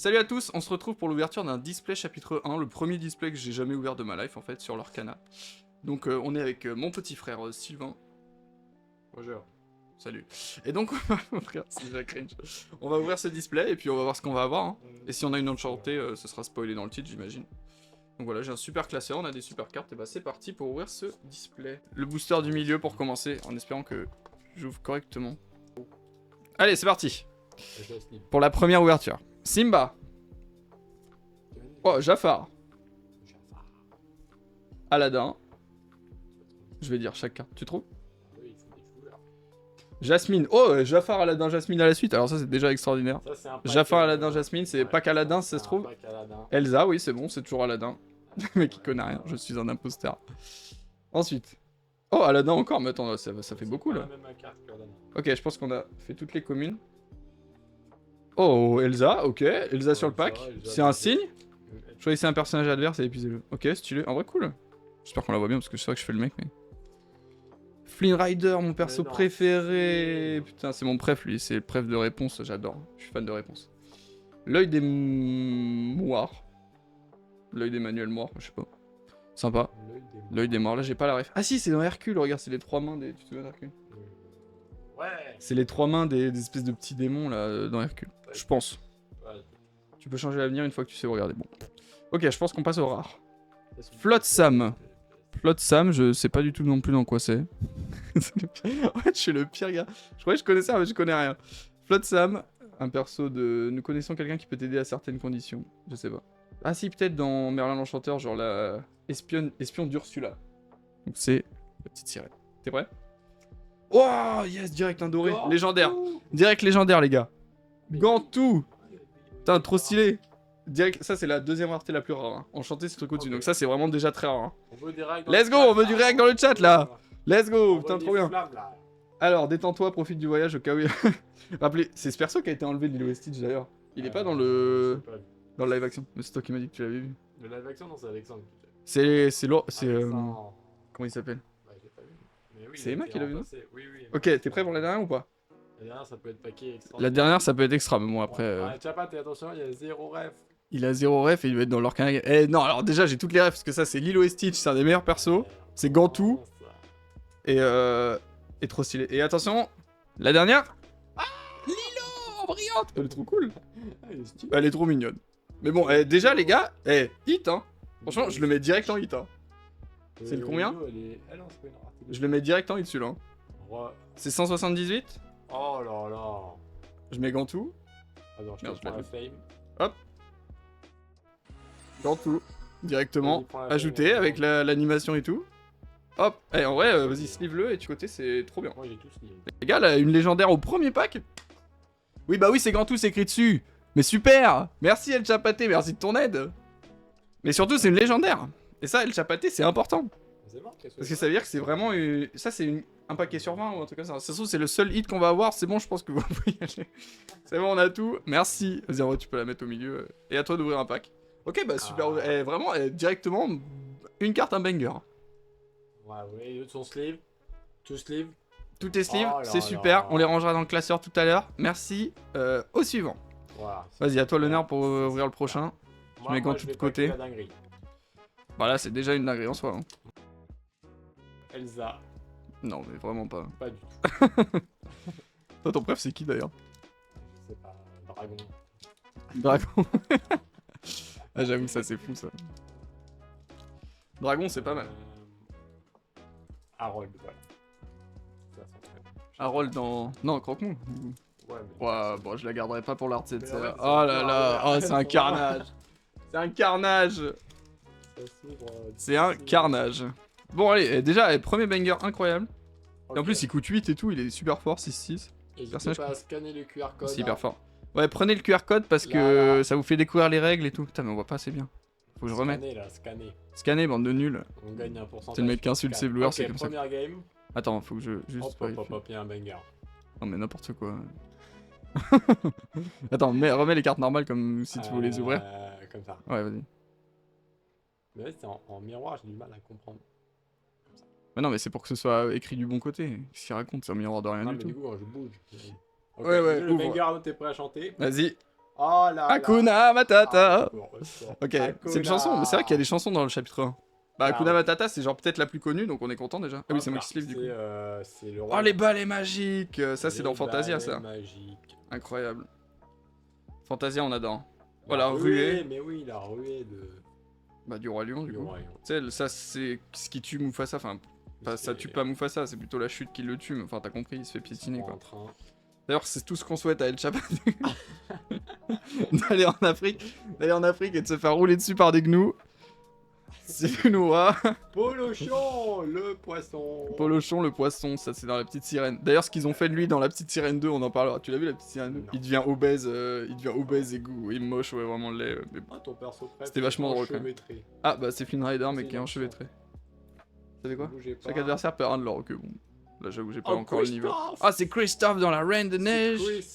Salut à tous, on se retrouve pour l'ouverture d'un display chapitre 1, le premier display que j'ai jamais ouvert de ma life en fait sur l'Arcana. Donc on est avec mon petit frère Sylvain. Bonjour. Salut. Et donc on va ouvrir, c'est déjà cringe. On va ouvrir ce display et puis on va voir ce qu'on va avoir. Hein. Et si on a une enchantée, ce sera spoilé dans le titre j'imagine. Donc voilà, j'ai un super classeur, on a des super cartes, et bah c'est parti pour ouvrir ce display. Le booster du milieu pour commencer, en espérant que j'ouvre correctement. Allez, c'est parti. Pour la première ouverture. Simba. Oh, Jafar. Aladdin. Je vais dire chaque carte, tu trouves? Jasmine. Oh, Jafar, Aladdin, Jasmine à la suite. Alors ça, c'est déjà extraordinaire. Jafar, Aladdin, Jasmine, c'est pas qu'Aladdin, ça se trouve. Elsa, oui, c'est bon, c'est toujours Aladdin. Mais qui connaît rien, je suis un imposteur. Ensuite. Oh, Aladdin encore, mais attends, ça fait beaucoup là. Ok, je pense qu'on a fait toutes les communes. Oh, Elsa, ok. Elsa sur le pack. C'est un signe. Choisissez un personnage adverse et épuisez-le. Ok, stylé. En vrai, cool. J'espère qu'on la voit bien parce que je sais que je fais le mec, mais... Flynn Rider, mon perso préféré. Putain, c'est mon préf, lui. C'est le préf de réponse, j'adore. Je suis fan de réponse. L'œil des moires. L'œil d'Emmanuel Moire, je sais pas. Sympa. L'œil des morts, là j'ai pas la ref. Ah si, c'est dans Hercule, regarde, c'est les trois mains des... Tu te souviens d'Hercule? Ouais. C'est les trois mains des espèces de petits démons là dans Hercule. Je pense. Tu peux changer l'avenir une fois que tu sais regarder. Bon. Ok, je pense qu'on passe au rare. Flotsam. Flotsam, je sais pas du tout non plus dans quoi c'est. En fait, je suis le pire gars. Je croyais que je connaissais, mais je connais rien. Flotsam, un perso de... Nous connaissons quelqu'un qui peut t'aider à certaines conditions. Je sais pas. Ah si, peut-être dans Merlin l'Enchanteur, genre la espion d'Ursula. Donc c'est la petite sirène. T'es prêt? Oh yes, direct un doré. Légendaire. Direct légendaire, les gars. Gantou. Putain, trop stylé. Direct, ça c'est la deuxième rareté la plus rare. Hein. Enchanté, c'est le truc au-dessus. Donc ça c'est vraiment déjà très rare. Hein. Let's go, on veut du réac dans le chat là. Let's go, putain, trop bien. Alors, détends-toi, profite du voyage au cas où... Rappelez, c'est ce perso qui a été enlevé de Lilo et Stitch d'ailleurs. Il est pas dans le... Dans le live action. Mais c'est toi qui m'as dit que tu l'avais vu. Le live action, non, c'est Alexandre. C'est comment il s'appelle? C'est Emma qui l'a vu, non? Oui, oui. Ok, t'es prêt pour la dernière ou pas? La dernière, ça peut être paquet extra. La dernière, ça peut être extra, mais bon, après... Ouais, Chapat, attention, il y a 0 ref. Il a 0 ref et il va être dans l'Arcana. Eh non, alors déjà, j'ai toutes les refs, parce que ça, c'est Lilo et Stitch, c'est un des meilleurs persos. C'est Gantou. Et trop stylé. Et attention, la dernière... Ah, Lilo, brillante. Elle est trop cool. Elle est trop mignonne. Mais bon, déjà, les gars, hit, hein. Franchement, je le mets direct en hit, hein. C'est le combien? Je le mets direct en hit, celui-là. Hein. C'est 178. Oh là là. Je mets Gantou. Attends, je Merde, prends la fame. Hop. Gantou. Directement. Ajouté avec l'animation et tout. Hop. Eh, en vrai, vas-y, sleeve-le et du côté, c'est trop bien. Moi, j'ai tout sleeve. Les gars, là, une légendaire au premier pack. Oui, bah oui, c'est Gantou, c'est écrit dessus. Mais super. Merci, El Chapaté, merci de ton aide. Mais surtout, c'est une légendaire. Et ça, El Chapaté, c'est important. Parce que ça veut dire que c'est vraiment... Ça, c'est un paquet sur 20 ou un truc comme ça. Ça se trouve, c'est le seul hit qu'on va avoir. C'est bon, je pense que vous pouvez y aller. C'est bon, on a tout. Merci. Vas-y, en vrai, tu peux la mettre au milieu. Et à toi d'ouvrir un pack. Ok, bah super. Vraiment, directement, une carte, un banger. Ouais, oui, son sleeve. Tout sleeve. Tout est sleeve, Oh c'est super. On les rangera dans le classeur tout à l'heure. Merci. Au suivant. Voilà. Vas-y, à toi l'honneur pour ouvrir le prochain. Je mets Gantou de côté. Voilà, c'est déjà une dinguerie en soi. Hein. Elsa. Non, mais vraiment pas. Pas du tout. Toi, ton préf, c'est qui d'ailleurs? Je sais pas. Dragon. Dragon. Ah, j'avoue, ça c'est fou ça. Dragon, c'est pas mal. Harold, voilà. Harold dans. Non, Croque-Mou. Ouais, Ouais, bon, je la garderai pas pour l'art de cette. Oh là là, oh, c'est un carnage. C'est un carnage. C'est un carnage. Bon, allez, déjà, premier banger incroyable. Okay. Et en plus, il coûte 8 et tout, il est super fort, 6-6. N'hésitez pas à scanner le QR code. C'est hyper fort. Ouais, prenez le QR code parce que ça vous fait découvrir les règles et tout. Putain, mais on voit pas assez bien. Faut que je remette. Scanner là, scanner. Scanner, bande de nuls. On gagne un pourcentage. C'est le mec qui insulte ses viewers, c'est comme ça. Première game. Attends, faut que je juste. Hop, il y a un banger. Non, mais n'importe quoi. Attends, remets les cartes normales comme si tu voulais les ouvrir. Comme ça. Ouais, vas-y. Mais ouais, c'est en miroir, j'ai du mal à comprendre. Mais non, mais c'est pour que ce soit écrit du bon côté. Qu'est-ce qu'il raconte? C'est un miroir de rien du tout. Du coup, je bouge. Okay, ouais, le banger, t'es prêt à chanter? Vas-y. Oh là là. Hakuna Matata. Ah, bon, bon. Ok, c'est une chanson, mais c'est vrai qu'il y a des chansons dans le chapitre 1. Bah, Hakuna Matata, c'est genre peut-être la plus connue, donc on est content déjà. Ah oui, c'est moi qui se livre du coup. C'est le Oh, roi. les balais magiques! Ça, c'est Les dans Fantasia, balais ça. magiques. Incroyable. Fantasia, on adore. La Voilà, ruée. Mais oui, la ruée de... Bah, du Roi Lion, du du coup. roi lion. Tu sais, ça, c'est ce qui tue Mufasa. Enfin, ça tue pas Mufasa, c'est plutôt la chute qui le tue. Mais enfin, t'as compris, il se fait piétiner, quoi. D'ailleurs, c'est tout ce qu'on souhaite à El Chapat. d'aller en Afrique et de se faire rouler dessus par des gnous. C'est nous, Polochon, le poisson. Polochon, le poisson, ça c'est dans la petite sirène. D'ailleurs, ce qu'ils ont fait de lui dans la petite sirène 2, on en parlera. Tu l'as vu la petite sirène 2? Non. Il devient obèse, et goût, et moche, ouais, vraiment laid. Mais bon. Ah, ton perso préféré. C'était vachement drôle, quand même. enchevêtré. Ah, bah c'est Flynn Rider, mais C'est qui est une enchevêtré. Vous savez quoi? Bougez pas. Chaque adversaire perd un de leur. Ok, bon. Là, j'avoue, j'ai pas Oh, encore le niveau. Christophe. Ah, c'est Christophe dans la Reine de C'est Neige. Chris.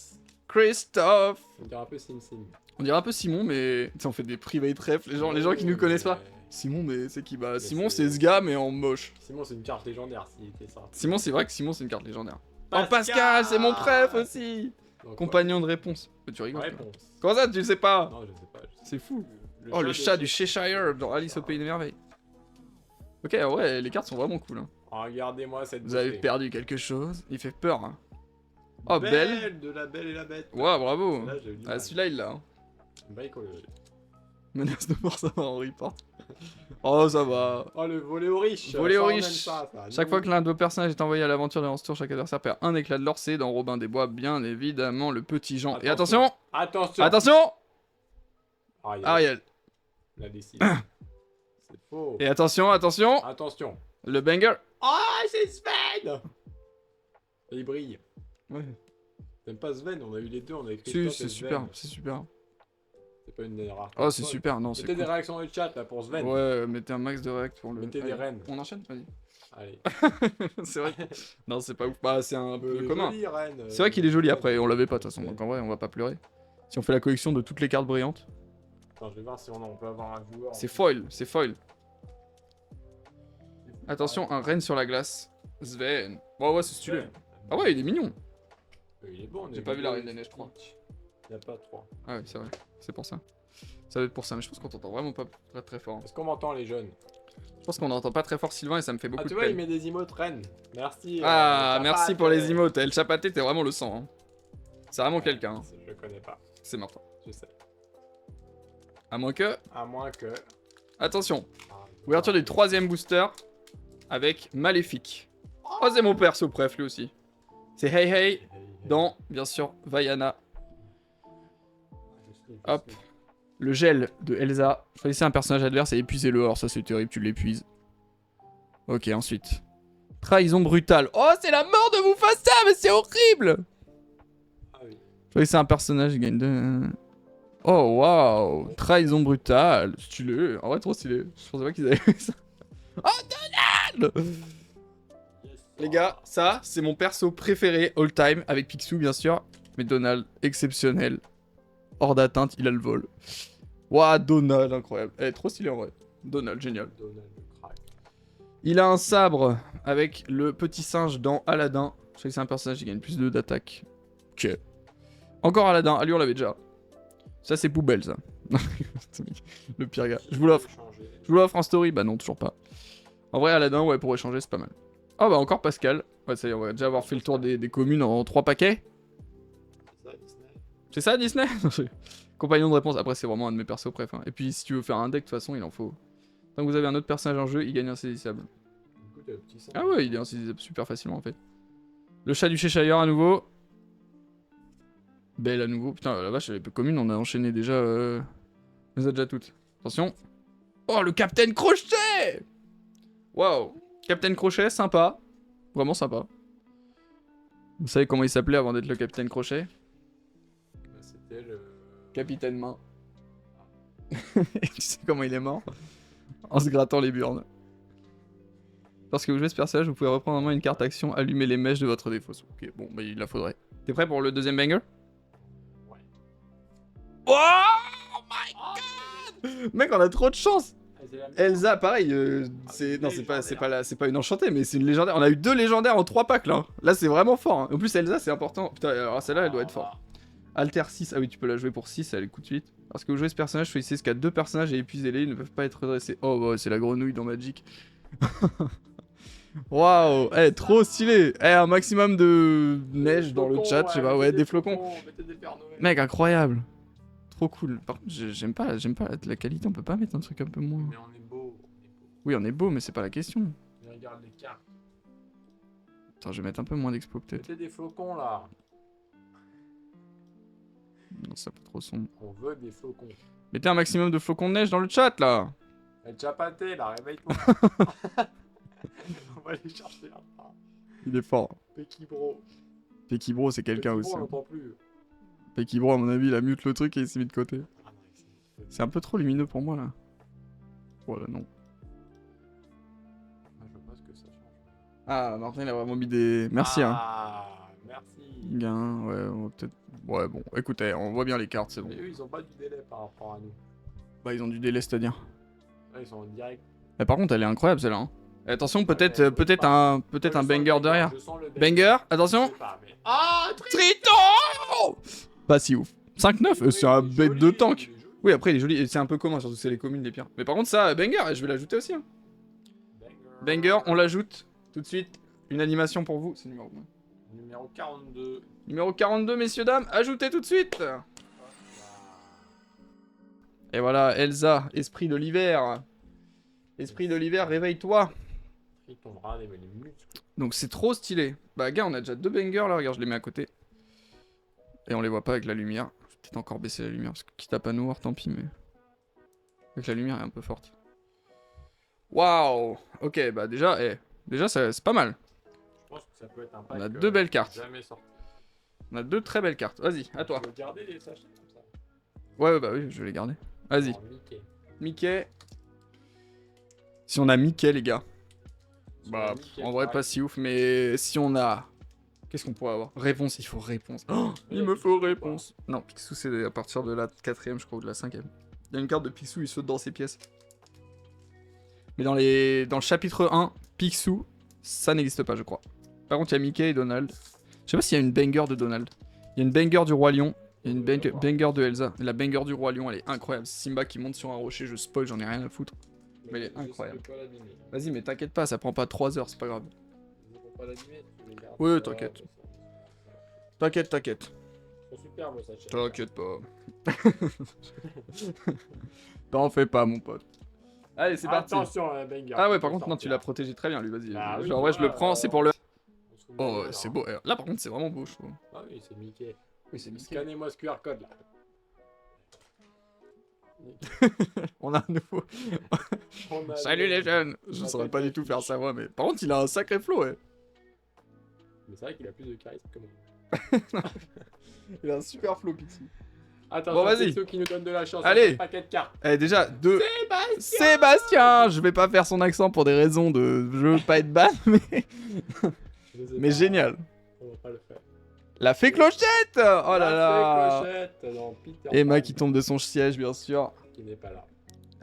Christophe. On dirait un peu Sim Sim. On dirait un peu Simon, mais tu sais, on fait des private ref. Les gens qui nous connaissent pas. Simon, mais c'est qui? Bah, Simon, c'est ce gars, mais en moche. Simon, c'est une carte légendaire s'il était ça. Simon, c'est vrai que Simon, c'est une carte légendaire. Oh, Pascal, c'est mon préf aussi. Donc, Compagnon de réponse. Mais tu rigoles. toi. réponse. Comment ça, tu le sais pas? Non, je sais pas. C'est fou. Oh, le chat du Cheshire dans Alice au Pays des Merveilles. Ok, ouais, les cartes sont vraiment cool. Hein. Oh, regardez-moi cette Vous avez beauté. perdu quelque chose. Il fait peur. Hein. Oh, belle. De la Belle et la Bête. Ouah, bravo. Là, j'ai eu du Ah, mal. celui-là, il l'a. Hein. Bricolage. Menace de mort, ça va, Henri porte. Oh, ça va. Oh, le volet aux riches. Volet Ça, aux on aime riches. ça. Chaque fois que l'un de vos personnages est envoyé à l'aventure de tour, chaque adversaire perd un éclat de l'or. C'est dans Robin des Bois, bien évidemment, le petit Jean. Et attention. Attention. Attention. Ariel. Ariel. La décide. C'est faux. Et attention, attention. Attention. Le banger. Ah, c'est Sven. Il brille. Ouais. T'aimes pas Sven? On a eu les deux, on a écrit. Si, c'est super, c'est super. C'est pas une erreur. Oh, c'est super, non, c'est Mettez des cool. réactions dans le chat là pour Sven. Ouais, mettez un max de réact pour le. Mettez des Allez, reines. On enchaîne, vas-y. Allez. c'est vrai. Non, c'est pas ouf. Bah, c'est un peu Joli, commun. reine. C'est vrai qu'il est joli après, on l'avait pas de toute façon, donc en vrai, on va pas pleurer. Si on fait la collection de toutes les cartes brillantes. Attends, je vais voir si on peut avoir un joueur. C'est foil, c'est foil. Attention, un reine sur la glace. Sven. Bon, ouais, c'est stylé. Ah ouais, il est mignon. Il est bon. J'ai pas vu la Reine des Neiges 3. Il y a pas 3. Ah ouais, c'est vrai. C'est pour ça. Ça doit être pour ça, mais je pense qu'on t'entend vraiment pas très très fort. Est-ce qu'on m'entend les jeunes? Je pense qu'on n'entend pas très fort Sylvain et ça me fait beaucoup Ah, tu de vois, il peine. met des emotes reines. Merci. Ah, merci Chapat, pour les emotes. El Chapaté, t'es vraiment le sang. Hein. C'est vraiment Ouais, quelqu'un. Hein. Je le connais pas. C'est Martin. Je sais. À moins que... À moins que. Attention. Ah, Ouverture du troisième booster avec Maléfique. Oh, c'est mon perso préf lui aussi. C'est Hey Hey dans, bien sûr, Vaiana. Hop. Le gel de Elsa. Choisissez un personnage adverse et épuisez-le. Alors ça c'est terrible, tu l'épuises. Ok, ensuite. Trahison brutale. Oh, c'est la mort de Mufasa, mais c'est horrible. Ah oui. Choisissez un personnage, il gagne 2. Oh, waouh. Trahison brutale. Stylé. En vrai, trop stylé. Je pensais pas qu'ils avaient fait ça. Oh, Donald. Les gars, ça, c'est mon perso préféré all time, avec Picsou bien sûr. Mais Donald, exceptionnel. Hors d'atteinte, il a le vol. Waouh, Donald, incroyable. Elle est trop stylée en vrai. Donald, génial. Donald le crack. Il a un sabre avec le petit singe dans Aladdin. Je sais que c'est un personnage qui gagne plus 2 d'attaque. Ok. Encore Aladdin, ah lui on l'avait déjà. Ça c'est poubelle ça. Le pire gars. Je vous l'offre. Je vous l'offre en story, bah non, toujours pas. En vrai, Aladdin, ouais, pour échanger, c'est pas mal. Ah bah encore Pascal. Ouais, ça y est, on va déjà avoir fait le tour des communes en 3 paquets. C'est ça, Disney? Compagnon de réponse. Après, c'est vraiment un de mes persos préf. Hein. Et puis, si tu veux faire un deck, de toute façon, il en faut. Tant que vous avez un autre personnage en jeu, il gagne insaisissable. Ah ouais, il est insaisissable super facilement, en fait. Le chat du Cheshire à nouveau. Belle à nouveau. Putain, la vache, les communes, on a enchaîné déjà... On les a déjà toutes. Attention. Oh, le Captain Crochet! Waouh. Captain Crochet, sympa. Vraiment sympa. Vous savez comment il s'appelait avant d'être le Capitaine Crochet? C'était le... Capitaine Main. Et tu sais comment il est mort? En se grattant les burnes. Lorsque vous jouez ce personnage, vous pouvez reprendre en main une carte action, allumer les mèches de votre défaut. Ok, bon, bah il la faudrait. T'es prêt pour le deuxième banger? Ouais. Oh my god! Mec, on a trop de chance! Elsa, pareil, c'est non, c'est pas une enchantée, mais c'est une légendaire. On a eu 2 légendaires en 3 packs là. Là, c'est vraiment fort. Hein. En plus, Elsa, c'est important. Putain, alors celle-là, elle doit être forte. Alter 6, ah oui, tu peux la jouer pour 6, elle coûte 8. Lorsque vous jouez ce personnage, choisissez ce qu'il y a 2 personnages et épuisez-les, ils ne peuvent pas être redressés. Oh, bah, c'est la grenouille dans Magic. Waouh, eh, trop stylé. Eh, un maximum de neige dans le chat, je sais pas, ouais, des flocons. Mec, incroyable. Trop cool. Par contre, j'aime pas la qualité, on peut pas mettre un truc un peu moins. Mais on est beau. Oui, on est beau, mais c'est pas la question. Regarde les cartes. Attends, je vais mettre un peu moins d'expo peut-être. Mettez des flocons là. Non, ça peut trop sombre. On veut des flocons. Mettez un maximum de flocons de neige dans le chat là. Elle chapaté là, réveille-toi. On va aller chercher là. Il est fort. Pecky Bro. Pecky Bro, c'est quelqu'un aussi. On n'entend plus. Pecky Bro, à mon avis, il a mute le truc et il s'est mis de côté. Ah non, C'est un peu trop lumineux pour moi là. Voilà, non. Je vois pas ce que ça change. Ah, Martin, il a vraiment mis des. Merci, hein. Ah, merci. Gain, ouais, on va peut-être. Ouais, bon, écoutez, on voit bien les cartes, c'est bon. Mais eux, ils ont pas du délai par rapport à nous. Bah, ils ont du délai, c'est-à-dire. Là, ils sont en direct. Mais par contre, elle est incroyable celle-là. Hein. Et attention, peut-être un banger derrière. Je sens le Banger, attention. Je sais pas, mais... Ah, Triton. Pas si ouf. 5-9, c'est un bête de tank. Il est joli. Oui, après, il est joli, et c'est un peu commun, surtout c'est les communes les pires. Mais par contre, ça, banger, je vais l'ajouter aussi. Hein. Banger, on l'ajoute tout de suite. Une animation pour vous, c'est numéro combien? Numéro 42. Numéro 42, messieurs, dames, ajoutez tout de suite. Et voilà, Elsa, esprit de l'hiver. Esprit de l'hiver, réveille-toi. Triton, regarde les muscles. Donc c'est trop stylé. Bah gars, on a déjà 2 bangers là, regarde, je les mets à côté. Et on les voit pas avec la lumière. Je vais peut-être encore baisser la lumière, parce que quitte à pas nous voir, tant pis, mais... Avec la lumière, elle est un peu forte. Waouh. Ok, bah déjà, déjà c'est pas mal. Je pense que ça peut être un pack. On a 2 belles cartes. Jamais sorti. On a 2 très belles cartes. Vas-y, à toi. Tu veux garder les sachets comme ça? Ouais, bah oui, je vais les garder. Vas-y. Alors, Mickey. Mickey. Si on a Mickey, les gars. Sur Bah, le Mickey, en vrai, pas si ouf, mais si on a... Qu'est-ce qu'on pourrait avoir? Réponse, il faut réponse. Oh, il me faut réponse. Non, Picsou, c'est à partir de la 4ème, je crois, ou de la 5ème. Il y a une carte de Picsou, il saute dans ses pièces. Mais dans le chapitre 1, Picsou, ça n'existe pas, je crois. Par contre, il y a Mickey et Donald. Je sais pas s'il y a une banger de Donald. Il y a une banger du Roi Lion. Il y a une banger de Elsa. Et la banger du Roi Lion, elle est incroyable. Simba qui monte sur un rocher, je spoil, j'en ai rien à foutre. Mais elle est incroyable. Vas-y, mais t'inquiète pas, ça prend pas 3 heures, c'est pas grave. Oui, t'inquiète. T'inquiète, t'inquiète. Ils sont super beaux sachets. T'inquiète pas. T'en fais pas, mon pote. Allez, c'est parti. Attention, banger. Ah ouais, par contre, non, tu l'as protégé très bien, lui, vas-y. Bah oui, Genre, ouais, je le prends, c'est pour le... On se fout de ma Oh, gueule, c'est hein. beau. Là, par contre, c'est vraiment beau, je trouve. Ah oui, c'est Mickey. Oui, c'est Scannez-moi ce QR code là. On a un nouveau... On a Salut les jeunes. Je saurais pas du tout faire sa voix, mais... Par contre, il a un sacré flow, ouais. Mais c'est vrai qu'il a plus de charisme que moi. Il a un super flow, Pixie. Attention, Bon, vas-y. c'est ceux qui nous donnent de la chance. Allez. Un paquet de cartes. Eh, déjà, 2... Sébastien. Sébastien. Je vais pas faire son accent pour des raisons de... Je veux pas être ban, mais... Je sais Mais pas. génial. On va pas le faire. La fée clochette. Oh là là. Clochette dans Peter Emma Pan, qui tombe de son siège, bien sûr. qui n'est pas là.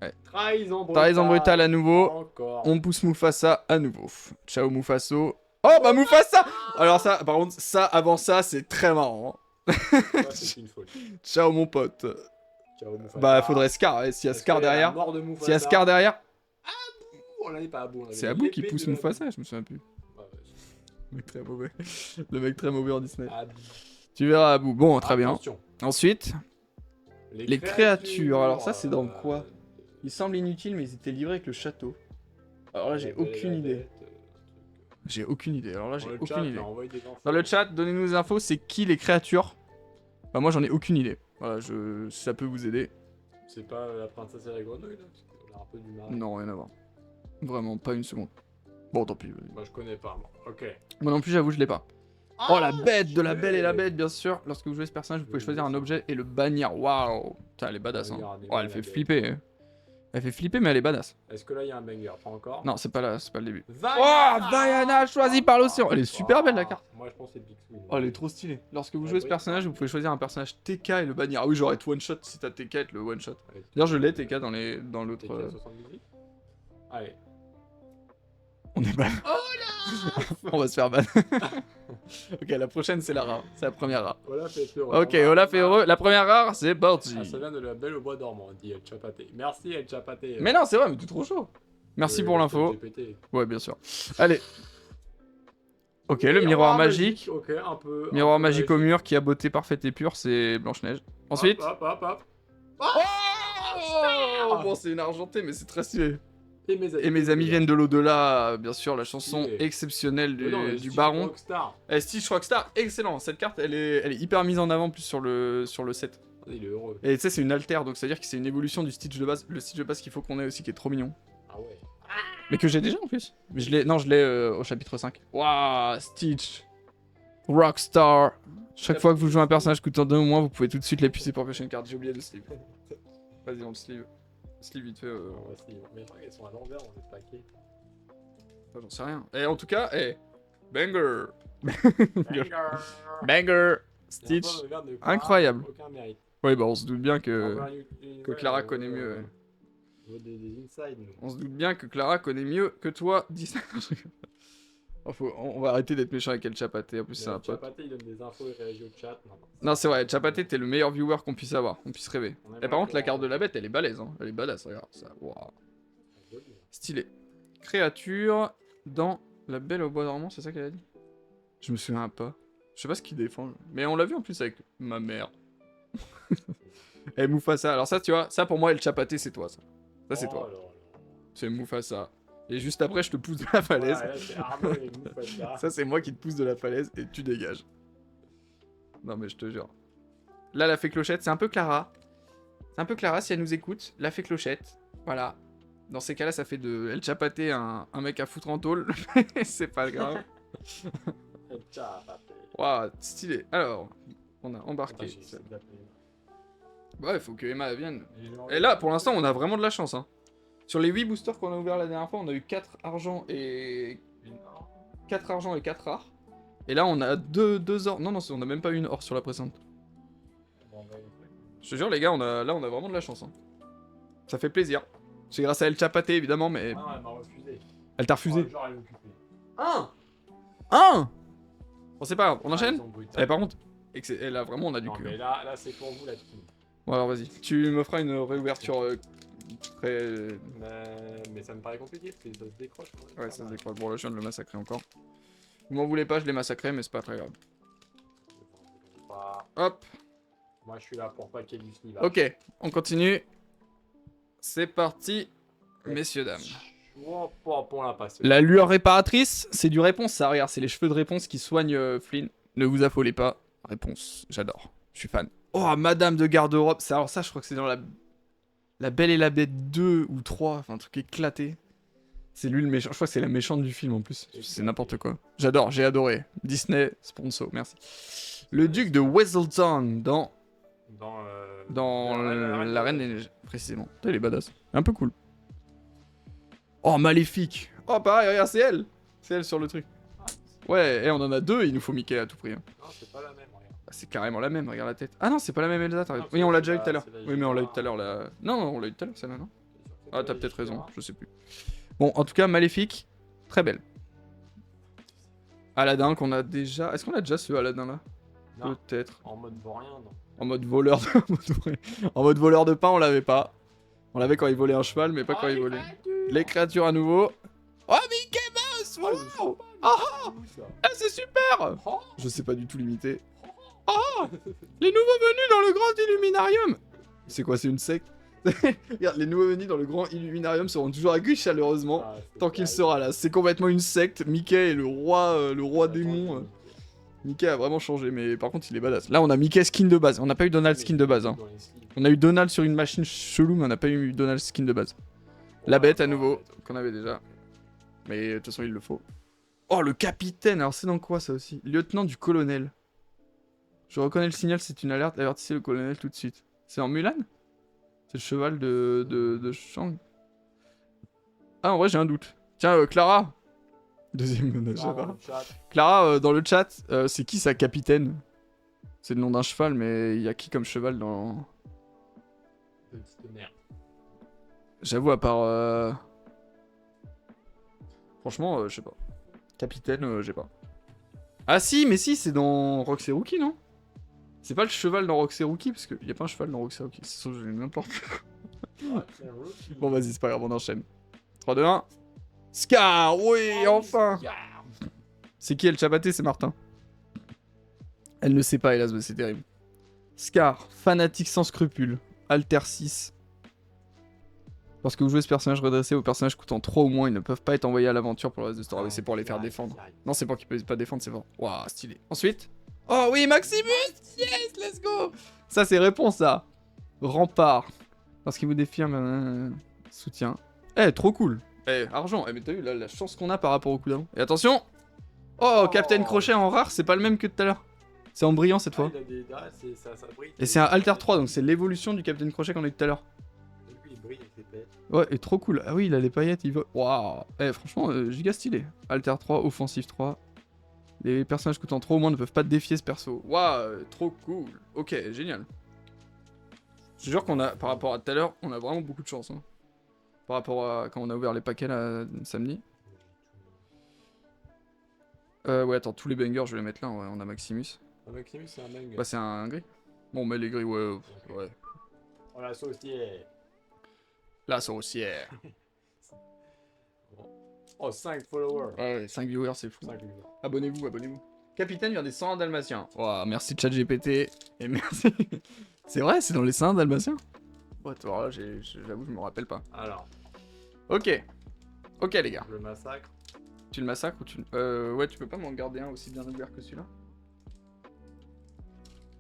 Ouais. Trahison brutale. Trahison brutale à nouveau. Encore. On pousse Mufasa à nouveau. Ciao Mufaso. Oh bah Mufasa. Alors ça, par contre, ça, avant ça, c'est très marrant. Ça, c'est une folie. Ciao mon pote. Ciao, Mufasa. Bah faudrait Scar, ouais. S'il y a Scar derrière. S'il y a Scar derrière, On l'avait pas Abou. c'est Abou qui pousse Mufasa, je me souviens plus. Le mec très mauvais. Le mec très mauvais en Disney. Tu verras Abou. Bon, très bien. Attention. Ensuite, les créatures. Alors ça, c'est dans quoi? Il semble inutile, mais ils étaient livrés avec le château. Alors là, j'ai aucune idée. J'ai aucune idée. Alors là, j'ai aucune idée. Dans le chat, donnez-nous des infos, c'est qui les créatures? Bah moi, j'en ai aucune idée. Voilà, si ça peut vous aider. C'est pas la princesse et la grenouille là? Parce qu'on a un peu du mal. Non, rien à voir. Vraiment, pas une seconde. Bon, tant pis. Moi je connais pas moi. Ok. Moi non plus, j'avoue, je l'ai pas. Oh, la bête de la belle et la bête, bien sûr. Lorsque vous jouez ce personnage, vous pouvez choisir un objet et le bannir. Waouh. Putain, elle est badass. Hein. Oh, elle fait flipper. Hein. Elle fait flipper, mais elle est badass. Est-ce que là il y a un banger? Pas encore? Non, c'est pas le début. Vaiana. Oh, Vaiana choisie par l'océan. Elle est super belle la carte. Moi je pense que c'est Picsou. Oh, elle est trop stylée. Lorsque vous jouez ce personnage, vous pouvez choisir un personnage TK et le bannir. Ah oui, j'aurais one shot si t'as TK et le one shot. D'ailleurs, je l'ai TK dans l'autre. TK 78. Allez. On est ban. On va se faire ban. Ok, la prochaine c'est la rare. C'est la première rare. Olaf est heureux. Ok, Olaf est heureux. La première rare, c'est parti. Ah, ça vient de la belle au bois dormant, dit El Chapaté. Merci El Chapaté. Mais non, c'est vrai, mais t'es trop chaud. Merci pour l'info. GPT. Ouais, bien sûr. Allez. Ok, le miroir magique. Ok, un peu. Miroir un peu magique au mur qui a beauté parfaite et pure, c'est Blanche-Neige. Ensuite. Hop, hop, hop, hop. Oh bon, c'est une argentée, mais c'est très stylé. Et mes amis viennent de l'au-delà, bien sûr, la chanson Stylé. exceptionnelle du Stitch baron. Rockstar. Stitch Rockstar, excellent. Cette carte, elle est hyper mise en avant plus sur le set. Il est heureux. Et tu sais, c'est une alter, donc c'est à dire que c'est une évolution du Stitch de base. Le Stitch de base qu'il faut qu'on ait aussi, qui est trop mignon. Ah ouais. Mais que j'ai déjà en plus. Mais je l'ai au chapitre 5. Waouh, Stitch Rockstar. Chaque fois que vous jouez un personnage coûtant 2 ou moins, vous pouvez tout de suite l'épuiser pour piocher une carte. J'ai oublié le sleeve. Vas-y, on le sleeve. Sleeve vite fait. Mais attends, elles sont à l'envers, on est paquet. J'en sais rien. Et en tout cas, banger. Banger. Banger. Stitch. Incroyable. Aucun mérite. Oui, bah on se doute bien que Que Clara connaît mieux. Ouais. Des inside, nous. On se doute bien que Clara connaît mieux que toi, Disney. On va arrêter d'être méchant avec El Chapaté, en plus c'est un pote. Chapaté, il donne des infos et réagit au chat. Non, c'est vrai, El Chapaté, t'es le meilleur viewer qu'on puisse avoir, qu'on puisse rêver. Et par contre, la carte de la bête, elle est balèze, hein. Elle est badass, regarde ça. Wow. Stylé. Créature dans la Belle au bois dormant, c'est ça qu'elle a dit? Je me souviens pas. Je sais pas ce qu'il défend, mais on l'a vu en plus avec ma mère. Et Mufasa, alors ça, tu vois, ça pour moi, El Chapaté, c'est toi, ça. Ça, c'est toi. C'est Mufasa. Et juste après, je te pousse de la falaise. Ouais, ça, c'est moi qui te pousse de la falaise et tu dégages. Non, mais je te jure. Là, la fée clochette, c'est un peu Clara. C'est un peu Clara si elle nous écoute. La fée clochette. Voilà. Dans ces cas-là, ça fait de El Chapaté un mec à foutre en tôle. C'est pas grave. Waouh, stylé. Alors, on a embarqué. Ouais, faut que Emma vienne. Et là, pour l'instant, on a vraiment de la chance. Hein. Sur les 8 boosters qu'on a ouverts la dernière fois, on a eu 4 argent et 4 rares. Et là, on a 2 ors. Non, on a même pas une or sur la précédente. Je te jure, les gars, là, on a vraiment de la chance. Hein. Ça fait plaisir. C'est grâce à El Chapaté, évidemment, mais... Non, elle m'a refusé. Elle t'a refusé. Genre, elle est occupée. Bon, c'est pas grave, on enchaîne. Et Par contre, là, vraiment, on a du non, cul. mais là c'est pour vous, la team. Bon, alors, vas-y. Tu me feras une réouverture très... Mais ça me paraît compliqué, parce que ça se décroche. Ouais, ça se décroche. Bon, là, je viens de le massacrer encore. Vous m'en voulez pas, je l'ai massacré, mais c'est pas très grave. Hop. Moi, je suis là pour paquer du sniva. Ok, on continue. C'est parti, messieurs, dames. On l'a passé. La lueur réparatrice, c'est du réponse, ça. Regarde, c'est les cheveux de réponse qui soignent Flynn. Ne vous affolez pas. Réponse, j'adore. Je suis fan. Oh, Madame de garde-robe. Alors ça, je crois que c'est dans la Belle et la Bête 2 ou 3. Enfin, un truc éclaté. C'est lui le méchant. Je crois que c'est la méchante du film en plus. C'est n'importe quoi. J'adore, j'ai adoré. Disney, sponsor, merci. Le duc de Weselton dans la Reine des Neiges, précisément. Elle est badass. Un peu cool. Oh, maléfique. Oh, pareil, regarde, c'est elle. C'est elle sur le truc. Ouais, et on en a 2, il nous faut Mickey à tout prix. Hein. Non, c'est pas la même, regarde. Ah, c'est carrément la même, regarde la tête. Ah non, c'est pas la même Elsa, t'as raison. Oui, on l'a déjà eu tout à l'heure. Oui, mais on l'a eu tout à l'heure là. Non, on l'a eu tout à l'heure, celle-là, non? Ah, t'as peut-être raison, je sais plus. Bon, en tout cas, maléfique, très belle. Aladdin qu'on a déjà. Est-ce qu'on a déjà ce Aladdin là? Peut-être. En mode vaurien, non. En mode voleur de... en mode voleur de pain, on l'avait pas. On l'avait quand il volait un cheval, mais pas quand il volait. Les créatures à nouveau. Oh, Mickey Mouse! Wow! Ah, c'est super! Je sais pas du tout l'imiter. Oh! Les nouveaux venus dans le grand illuminarium! C'est quoi, c'est une secte? Regarde, les nouveaux venus dans le grand illuminarium seront toujours accueillis chaleureusement tant qu'il sera là. C'est complètement une secte. Mickey est le roi démon. Mickey a vraiment changé, mais par contre il est badass. Là on a Mickey skin de base, on n'a pas eu Donald skin de base. Hein. On a eu Donald sur une machine chelou, mais on n'a pas eu Donald skin de base. La bête à nouveau, qu'on avait déjà. Mais de toute façon il le faut. Oh, le capitaine, alors c'est dans quoi ça aussi? Lieutenant du colonel. Je reconnais le signal, c'est une alerte, avertissez le colonel tout de suite. C'est en Mulan? C'est le cheval de Shang. Ah, en vrai j'ai un doute. Tiens, Clara. Deuxième menace. Clara, dans le chat, c'est qui sa capitaine? C'est le nom d'un cheval, mais il y a qui comme cheval dans... J'avoue, à part... Franchement, je sais pas. Capitaine, j'ai pas. Ah si, mais si, c'est dans Roxy Rookie, non? C'est pas le cheval dans Roxy Rookie, parce qu'il y a pas un cheval dans Roxy Rookie. C'est sûr, je l'ai n'importe quoi. Bon, vas-y, c'est pas grave, on enchaîne. 3, 2, 1. Scar, oui, enfin. C'est qui elle Chapaté? C'est Martin. Elle ne sait pas, hélas, mais c'est terrible. Scar, fanatique sans scrupules. Alter 6. Lorsque vous jouez ce personnage redressé, vos personnages coûtant 3 ou moins, ils ne peuvent pas être envoyés à l'aventure pour le reste de l'histoire. Ah oui, c'est pour les faire défendre. Non, c'est pour qu'ils puissent pas défendre, c'est fort. Waouh, stylé. Ensuite. Oh oui, Maximus! Yes, let's go! Ça, c'est réponse, ça. Rempart. Lorsqu'il vous défie un soutien. Eh, trop cool. Eh, argent. Eh, mais t'as vu, là, la chance qu'on a par rapport au coup d'avant. Et attention! Oh, Captain Crochet en rare, c'est pas le même que tout à l'heure. C'est en brillant cette fois. Ça brille. Et c'est un Alter 3, donc c'est l'évolution du Captain Crochet qu'on a eu tout à l'heure. Il brille avec ses paillettes. Ouais, et trop cool. Ah oui, il a des paillettes, il va. Waouh! Eh, franchement, giga stylé. Alter 3, offensif 3. Les personnages coûtant 3 au moins ne peuvent pas défier ce perso. Waouh, trop cool. Ok, génial. Je te jure qu'on a, par rapport à tout à l'heure, on a vraiment beaucoup de chance. Hein. Par rapport à quand on a ouvert les paquets là, samedi. Ouais, attends, tous les bangers, je vais les mettre là. Ouais, on a Maximus. Maximus, c'est un banger. Bah, c'est un gris. Bon, mais les gris, ouais. Ouais. Oh, la saucière. La saucière. Oh, 5 followers. Ouais, 5 viewers, c'est fou. 5 viewers. Abonnez-vous, abonnez-vous. Capitaine vient des 101 dalmatiens. Wow, merci ChatGPT. Et merci. C'est vrai, c'est dans les 101 dalmatiens. Ouais, alors là, j'avoue, je me rappelle pas. Alors. Ok. Ok, les gars. Le massacre. Tu le massacres ou tu... ouais, tu peux pas m'en garder un aussi bien ouvert que celui-là?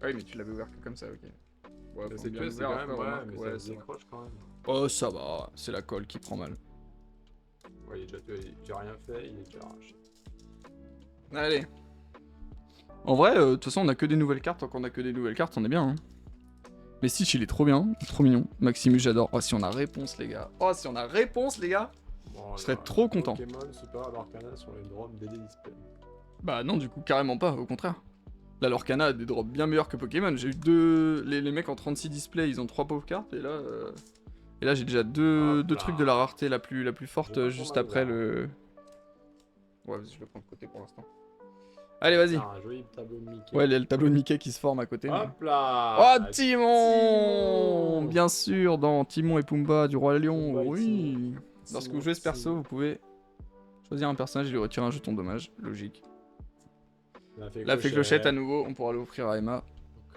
Ah oui, mais tu l'avais ouvert que comme ça, ok. Ouais, C'est bien c'est quand même, après, ouais, remarque, mais ouais, ça c'est se vrai. décroche quand même. Oh, ça va, c'est la colle qui prend mal. Ouais, j'ai rien fait, il est déjà arraché. Allez. En vrai, de toute façon, on a que des nouvelles cartes. Tant qu'on a que des nouvelles cartes, on est bien. Hein. Mais Stitch, il est trop bien, trop mignon. Maximus, j'adore. Oh, si on a réponse, les gars. Oh, si on a réponse, les gars. Bon, Je serais trop content. Pokémon Super Lorcana sur les drops DD Display. Bah non, du coup, carrément pas, au contraire. Là, Lorcana a des drops bien meilleurs que Pokémon. J'ai eu deux... Les mecs en 36 displays, ils ont 3 pauvres cartes, et là... Et là, j'ai déjà deux trucs de la rareté la plus forte juste après le... Ouais, vas-y, je vais prendre de côté pour l'instant. Allez, vas-y. Un joli tableau de Mickey. Ouais, il y a le tableau de Mickey qui se forme à côté. Hop là. Oh, Timon, bien sûr, dans Timon et Pumba du Roi Lion, Pumba et oui. Lorsque vous jouez ce perso, Timon. vous pouvez choisir un personnage et lui retirer un jeton dommage, logique. La fée clochette à nouveau, on pourra l'offrir à Emma,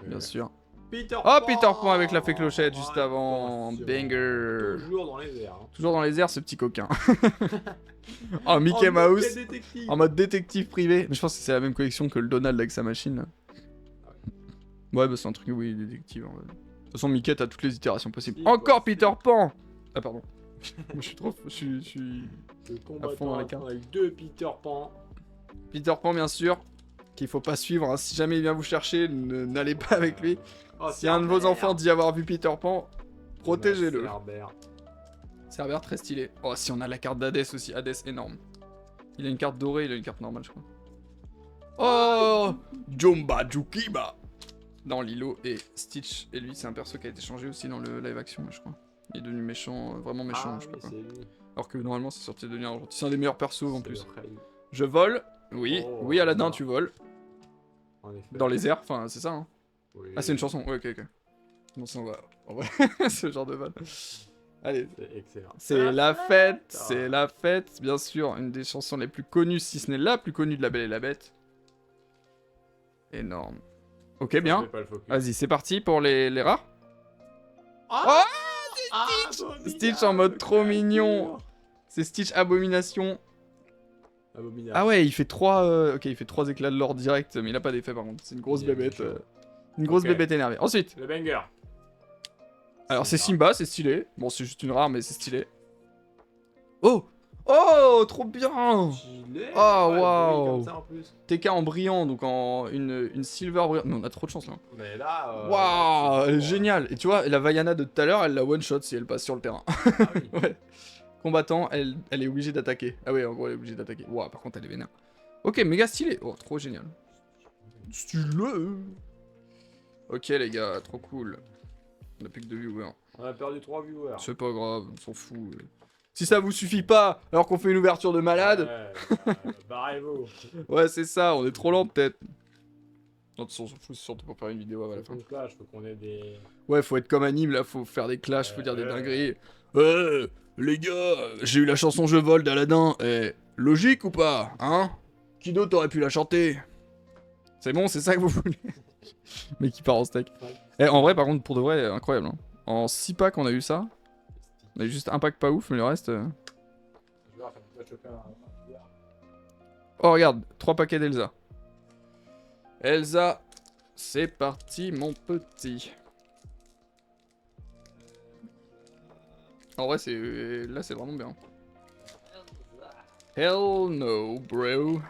bien sûr. Peter Oh, Pan. Peter Pan avec la fée clochette juste avant, Attention. banger. Toujours dans les airs. Hein. Toujours dans les airs, ce petit coquin. Oh, Mickey Mouse, Détective. en mode détective privé. Mais je pense que c'est la même collection que le Donald avec sa machine. Là. Ouais, bah c'est un truc, oui, détective. De toute façon, Mickey, t'as toutes les itérations possibles. Encore Peter Pan. Ah, pardon. Moi, je suis trop... Je suis... Le à fond dans les cartes. avec 2 Peter Pan. Peter Pan, bien sûr, qu'il faut pas suivre. Hein. Si jamais il vient vous chercher, n'allez pas avec lui. Oh, Si un de vos enfants dit avoir vu Peter Pan, protégez-le. Cerbère, très stylé. Oh, si on a la carte d'Hadès aussi. Hades, énorme. Il a une carte dorée, il a une carte normale, je crois. Oh, Jumba Jukiba dans Lilo et Stitch. Et lui, c'est un perso qui a été changé aussi dans le live action, je crois. Il est devenu méchant, vraiment méchant, je sais pas quoi. Alors que normalement, c'est sorti de devenir un gentil. C'est un des meilleurs persos en plus. Je vole. Oui, Oh, oui, Aladdin, non. tu voles. En effet. Dans les airs, enfin, c'est ça, hein. Oui. Ah, c'est une chanson. Ouais, ok. Non, ça, on va... En vrai, ce genre de vol. Allez. C'est excellent. C'est la fête, c'est la fête, bien sûr. Une des chansons les plus connues, si ce n'est la plus connue de La Belle et la Bête. Énorme. Ok, bien. Vas-y, c'est parti pour les rares. Ah, Stitch en mode trop mignon. C'est Stitch Abomination. Abominable. Ah ouais, il fait 3 ok, il fait 3 éclats de l'or direct, mais il a pas d'effet par contre. C'est une grosse Il est bébête. chaud. Une grosse Ok. bébête énervée. Ensuite. Le banger. Alors c'est Simba, c'est stylé. Bon, c'est juste une rare, mais c'est stylé. Oh! Oh! Trop bien! Stylé. Oh, Ouais, waouh. brille comme ça en plus. TK en brillant, donc en une silver brillant. Mais on a trop de chance là. Mais là. Waouh! Elle est ouais. géniale! Et tu vois, la Vaiana de tout à l'heure, elle la one shot si elle passe sur le terrain. Ah oui. Ouais. Combattant, elle est obligée d'attaquer. Ah ouais, en gros, elle est obligée d'attaquer. Waouh, par contre, elle est vénère. Ok, méga stylé. Oh, trop génial. Stylé! Ok, les gars, trop cool. On a plus que 2 viewers. On a perdu 3 viewers. C'est pas grave, on s'en fout. Si ça vous suffit pas, alors qu'on fait une ouverture de malade. Barrez-vous. Ouais, c'est ça, on est trop lent peut-être. Non, de toute façon, on s'en fout, c'est surtout pour faire une vidéo à la fin. Donc là, je faut qu'on ait des... Ouais, faut être comme anime là, faut faire des clashs, faut dire des Ouais. dingueries. Les gars, j'ai eu la chanson Je vole d'Aladin. Logique ou pas, hein? Qui d'autre aurait pu la chanter? C'est bon, c'est ça que vous voulez? Mais qui part en steak. En vrai, par contre, pour de vrai, incroyable. Hein. En 6 packs, on a eu ça. On a eu juste un pack pas ouf, mais le reste. Je vais voir, faut pas choper un... Oh, regarde, 3 paquets d'Elsa. Elsa, c'est parti, mon petit. En vrai, c'est là, c'est vraiment bien. Hell no, bro.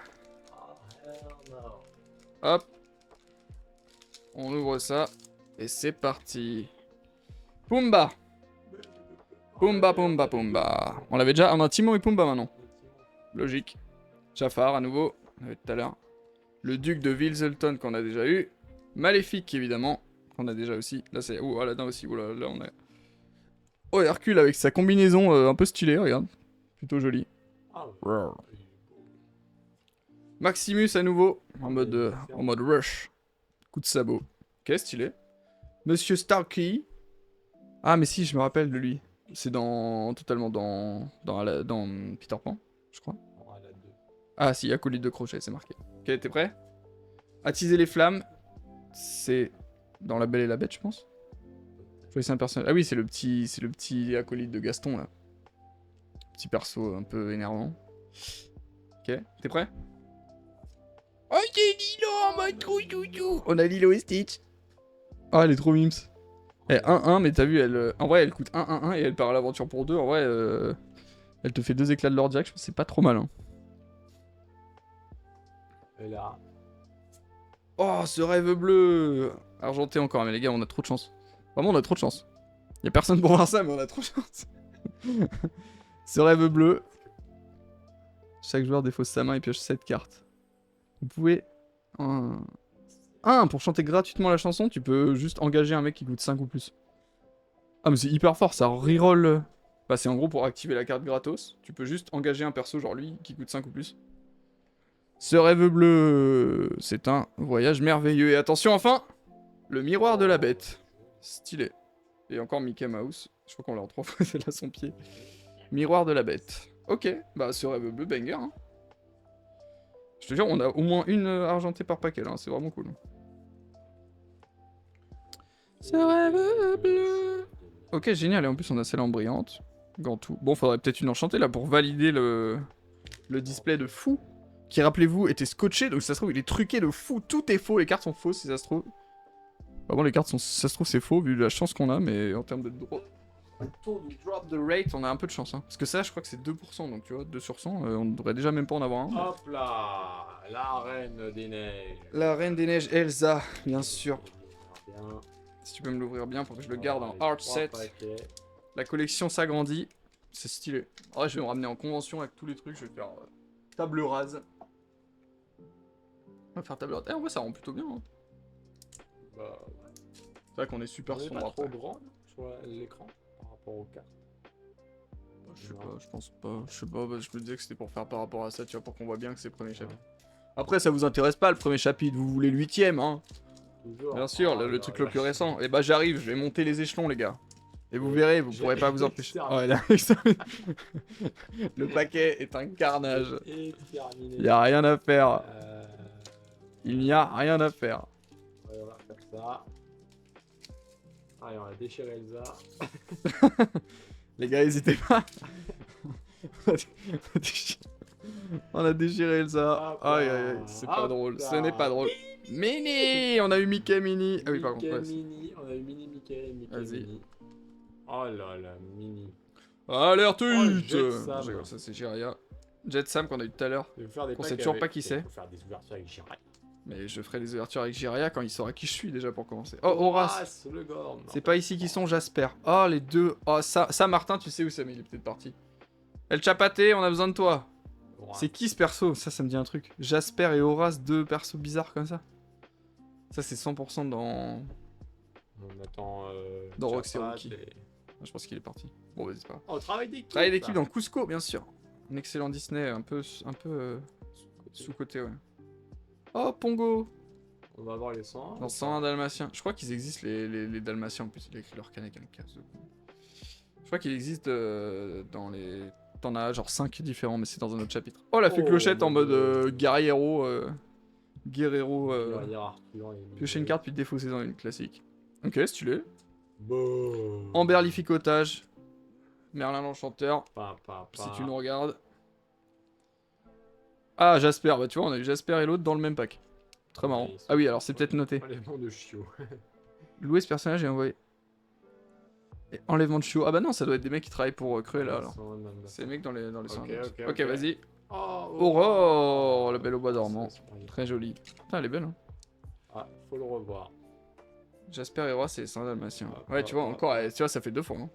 Hop. On ouvre ça. Et c'est parti. Pumba. Pumba, Pumba, Pumba. On l'avait déjà. On a Timon et Pumba maintenant. Logique. Jafar à nouveau. On avait tout à l'heure. Le duc de Wilselton qu'on a déjà eu. Maléfique évidemment. Qu'on a déjà aussi. Là c'est. Oh, Aladdin aussi. Oh là, là on est. Oh, Hercule avec sa combinaison un peu stylée, regarde. Plutôt jolie. Maximus à nouveau. En mode rush. Coup de sabot. Ok, stylé. Monsieur Starkey. Ah, mais si, je me rappelle de lui. C'est totalement dans Peter Pan, je crois. Ah, si, acolyte de crochet, c'est marqué. Ok, t'es prêt? Attiser les flammes. C'est dans La Belle et la Bête, je pense. C'est un personnage. Ah oui, c'est le petit acolyte de Gaston là. Petit perso un peu énervant. Ok, t'es prêt? Oh, c'est Lilo en mode trou. On a Lilo et Stitch. Oh, elle est trop mimes. Eh, 1-1, mais t'as vu, en vrai, elle coûte 1-1-1 et elle part à l'aventure pour 2. En vrai, elle te fait 2 éclats de l'or direct. Je pense que c'est pas trop mal. Hein. Et là. Oh, ce rêve bleu. Argenté encore, mais les gars, on a trop de chance. Vraiment, on a trop de chance. Y'a personne pour voir ça, mais on a trop de chance. Ce rêve bleu. Chaque joueur défausse sa main et pioche 7 cartes. Vous pouvez... pour chanter gratuitement la chanson, tu peux juste engager un mec qui coûte 5 ou plus. Ah mais c'est hyper fort, ça reroll... Bah c'est en gros pour activer la carte gratos, tu peux juste engager un perso genre lui qui coûte 5 ou plus. Ce rêve bleu, c'est un voyage merveilleux. Et attention enfin, le miroir de la bête. Stylé. Et encore Mickey Mouse. Je crois qu'on l'a en 3 fois, c'est là son pied. Miroir de la bête. Ok, bah ce rêve bleu banger. Hein. Je te jure, on a au moins une argentée par paquet là, c'est vraiment cool. Ce rêve bleu. Ok, génial, et en plus on a celle en brillante. Gantou. Bon, faudrait peut-être une enchantée là pour valider le display de fou. Qui, rappelez-vous, était scotché, donc ça se trouve, il est truqué de fou. Tout est faux, les cartes sont fausses si ça se trouve. Vraiment, les cartes sont. Si ça se trouve, c'est faux vu la chance qu'on a, mais en termes de drop the rate, on a un peu de chance. Hein. Parce que ça, je crois que c'est 2%, donc tu vois, 2 sur 100, on devrait déjà même pas en avoir un. Hop là, la reine des neiges. La reine des neiges, Elsa, bien sûr. Bien. Si tu peux me l'ouvrir bien pour que je le garde en art set. La collection s'agrandit. C'est stylé. Ouais, je vais me ramener en convention avec tous les trucs. Je vais faire table rase. On va faire table rase. En vrai, ça rend plutôt bien. Hein. Bah, c'est vrai qu'on est super sombre. Pas trop grand sur l'écran par rapport aux cartes. Je sais pas, je pense pas. Je sais pas, je me disais que c'était pour faire par rapport à ça, tu vois, pour qu'on voit bien que c'est le premier chapitre. Après, ça vous intéresse pas le premier chapitre, vous voulez le 8ème, hein. Toujours. Bien sûr, le truc le plus récent. Et bah j'arrive, je vais monter les échelons, les gars. Et vous verrez, vous pourrez pas vous empêcher. Oh, le paquet est un carnage. Il y a rien à faire. Il n'y a rien à faire. Ouais, on va faire ça. Allez, on va déchirer Elsa. Les gars, n'hésitez pas. On a déchiré Elsa. Aïe aïe aïe, c'est pas drôle. Ce n'est pas drôle. Mini. On a eu Mickey Mini. Ah oui, par contre. Mini. On a eu Mini Mickey. Mini. Oh là là, Mini. Alerte. Oh, ça c'est Jiraiya. Jet Sam qu'on a eu tout à l'heure. On sait toujours pas qui c'est. Faut faire des ouvertures avec Jiraiya. Mais je ferai les ouvertures avec Jiraiya quand il saura qui je suis déjà pour commencer. Oh, Horace. C'est pas ici qu'ils sont, Jasper. Oh, les deux. Oh, ça Martin, tu sais où ça, mais il est peut-être parti. El Chapaté, on a besoin de toi. C'est qui ce perso? Ça me dit un truc. Jasper et Horace, deux persos bizarres comme ça. Ça, c'est 100% dans... On attend... dans Roxy Rookie. Je pense qu'il est parti. Bon, vas-y, c'est pas grave. Oh, travail d'équipe. Travail d'équipe dans Cusco, bien sûr. Un excellent Disney, un peu sous-côté, ouais. Oh, Pongo. On va voir les 100. Dans 101 Dalmatiens. Je crois qu'ils existent, les Dalmatiens, en plus. Il a écrit leur can avec un casse de con. Je crois qu'il existe dans les... T'en as genre 5 différents, mais c'est dans un autre chapitre. Oh, la fée clochette en mode guerriero. Guerrero. Piocher une carte puis défausser dans une classique. Ok, stylé. Emberlificotage. Merlin l'enchanteur. Si tu nous regardes. Ah, Jasper. Bah, tu vois, on a eu Jasper et l'autre dans le même pack. Très marrant. Ah oui, alors c'est peut-être noté. Enlèvement de chiot. Louer ce personnage et envoyer. Et enlèvement de chiot. Ah bah non, ça doit être des mecs qui travaillent pour Cruella alors. C'est les mecs dans les Ok, vas-y. Aurore, la belle au bois dormant. Très jolie. Putain, elle est belle, hein. Ah, faut le revoir. Jasper et Roi, c'est les 100 Dalmatiens. Ouais, tu vois, encore, tu vois, ça fait 2 fois. Hein.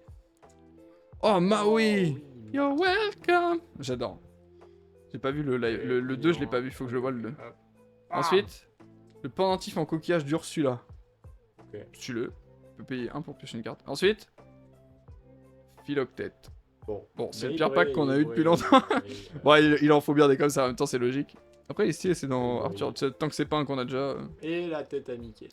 Oh, Maui! You're welcome! J'adore. J'ai pas vu le 2, je l'ai pas vu, faut que je le voie le 2. Ensuite, le pendentif en coquillage d'Ursula. Tue-le. Tu peux payer 1 pour piocher une carte. Ensuite, Philoctète. Bon, c'est le pire pack qu'on a eu depuis longtemps. Bon, il en faut bien des comme ça, en même temps, c'est logique. Après, ici, c'est dans Arthur. Tant que c'est pas un qu'on a déjà. Et la tête à Mickey.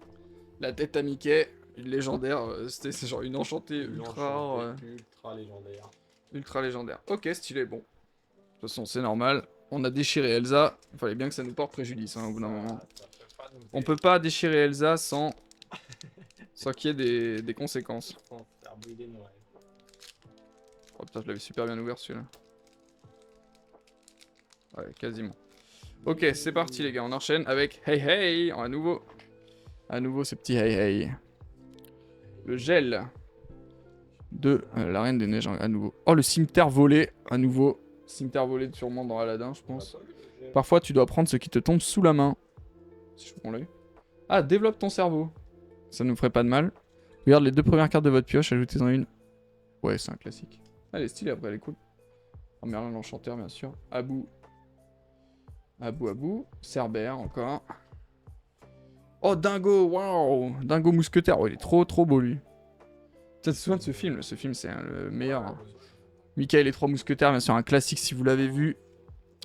La tête à Mickey, une légendaire. C'est genre une enchantée ultra. Ultra légendaire. Ultra légendaire. Ok, stylé, bon. De toute façon, c'est normal. On a déchiré Elsa. Il fallait bien que ça nous porte préjudice, hein, au bout d'un moment. On peut pas déchirer Elsa sans qu'il y ait des conséquences. Oh putain, je l'avais super bien ouvert celui-là. Ouais, quasiment. Ok, c'est parti les gars, on enchaîne avec Hey Hey, à nouveau. À nouveau ce petit Hey Hey. Le gel de la Reine des Neiges à nouveau. Oh, le cimetière volé, à nouveau. Cimetière volé sûrement dans Aladdin, je pense. Parfois, tu dois prendre ce qui te tombe sous la main. Si je prends l'œil. Ah, développe ton cerveau. Ça nous ferait pas de mal. Regarde les 2 premières cartes de votre pioche, ajoutez-en une. Ouais, c'est un classique. Ah, elle est stylée après, elle est cool. Oh, Merlin l'enchanteur, bien sûr. Abou. Cerbère, encore. Oh, Dingo, waouh. Dingo mousquetaire. Oh, il est trop beau, lui. Tu te souviens de ce film? Ce film, c'est le meilleur. Hein. Mickey et les 3 mousquetaires, bien sûr, un classique si vous l'avez vu.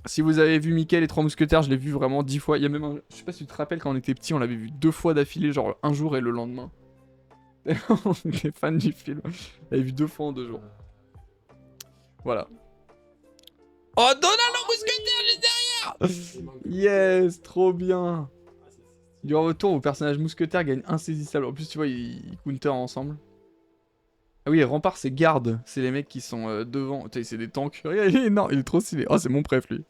Si vous avez vu Mickey et les 3 mousquetaires, je l'ai vu vraiment 10 fois. Il y a même un... Je sais pas si tu te rappelles, quand on était petit, on l'avait vu 2 fois d'affilée, genre un jour et le lendemain. On était fans du film. On l'avait vu 2 fois en 2 jours. Voilà. Oh, Donald en mousquetaire juste derrière. Yes, trop bien. Du retour, vos personnages mousquetaires gagnent insaisissable. En plus, tu vois, ils counter ensemble. Ah oui, rempart, c'est garde. C'est les mecs qui sont devant. Tu sais, c'est des tanks. Regarde, il est énorme, il est trop stylé. Oh, c'est mon préf, lui.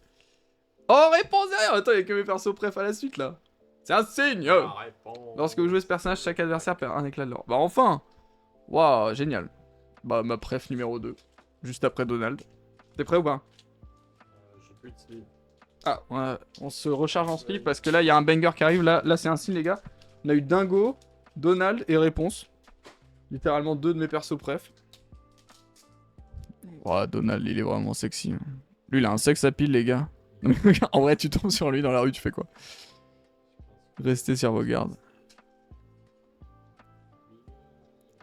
Oh, réponse derrière. Attends, il y a que mes persos préf à la suite, là. C'est un signe. Lorsque vous jouez ce personnage, chaque adversaire perd un éclat de l'or. Bah, enfin. Waouh, génial. Bah, ma préf numéro 2. Juste après Donald. T'es prêt ou pas? J'ai plus de speed. Ah, on se recharge en speed parce que là, il y a un banger qui arrive. Là c'est un signe, les gars. On a eu Dingo, Donald et Réponse. Littéralement 2 de mes persos préf. Oh, Donald, il est vraiment sexy. Lui, il a un sex appeal, les gars. En vrai, tu tombes sur lui dans la rue, tu fais quoi? Restez sur vos gardes.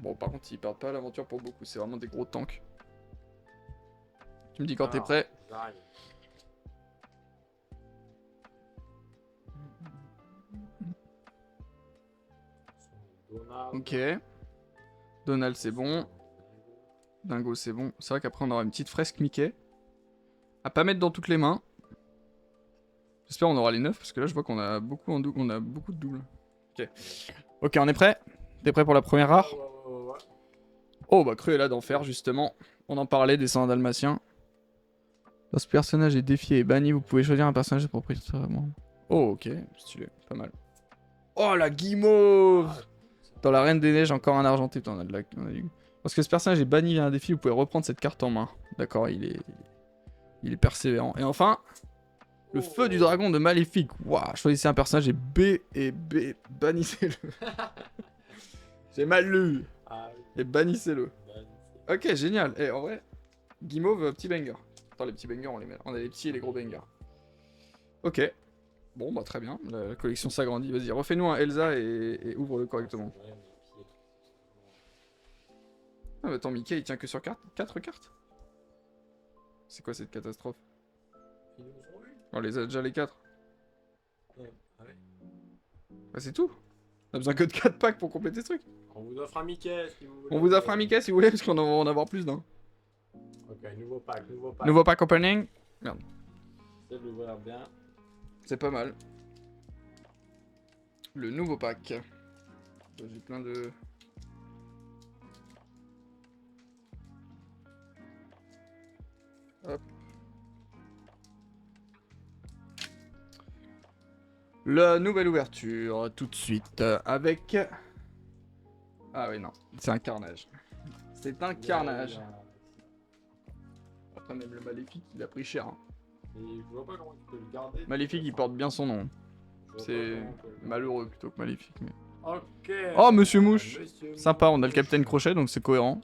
Bon, par contre, ils perdent pas l'aventure pour beaucoup. C'est vraiment des gros tanks. Tu me dis quand t'es prêt. Ok. Donald, c'est bon. Dingo, c'est bon. C'est vrai qu'après, on aura une petite fresque Mickey. À pas mettre dans toutes les mains. J'espère qu'on aura les 9 parce que là, je vois qu'on a beaucoup en on a beaucoup de doubles. Ok. Ok, on est prêt? T'es prêt pour la première rare? Oh, bah, Cruella d'enfer, justement. On en parlait des 100 dalmatiens. Lorsque ce personnage est défié et banni, vous pouvez choisir un personnage de propriétaire. Oh, ok. Stylé. Pas mal. Oh, la guimauve! Dans la Reine des Neiges, encore un argenté. Putain, on a de la... Lorsque ce personnage est banni via un défi, vous pouvez reprendre cette carte en main. D'accord, il est persévérant. Et enfin, le feu du dragon de Maléfique. Waouh, choisissez un personnage et bannissez-le. J'ai mal lu. Et bannissez-le. Ok, génial. Et en vrai, guimauve, petit banger. Attends, les petits bangers, on les met là. On a les petits et les gros bangers. Ok. Bon, bah très bien. La collection s'agrandit. Vas-y, refais-nous un Elsa et ouvre-le correctement. Ah mais attends, Mickey il tient que sur 4 cartes. C'est quoi cette catastrophe? Ils nous ont eu. On les a déjà les 4. Ah ouais. Bah c'est tout. On a besoin que de 4 packs pour compléter ce truc. On vous offre un Mickey si vous voulez. On vous offre un Mickey si vous voulez, parce qu'on va en avoir plus d'un. Ok, nouveau pack, nouveau pack. Nouveau pack opening. Merde. C'est de l'ouvrir bien. C'est pas mal. Le nouveau pack. J'ai plein de... Hop. La nouvelle ouverture, tout de suite, avec... Ah oui, non, c'est un carnage. C'est un carnage. Après, même le Maléfique, il a pris cher. Hein. Et je vois pas comment tu peux le garder. Maléfique, il porte bien son nom. Je vois pas C'est comment on peut le garder. malheureux plutôt que maléfique. Mais... Ok. Oh, Monsieur Mouche. Monsieur Sympa, on a le Mouche. Capitaine Crochet, donc c'est cohérent.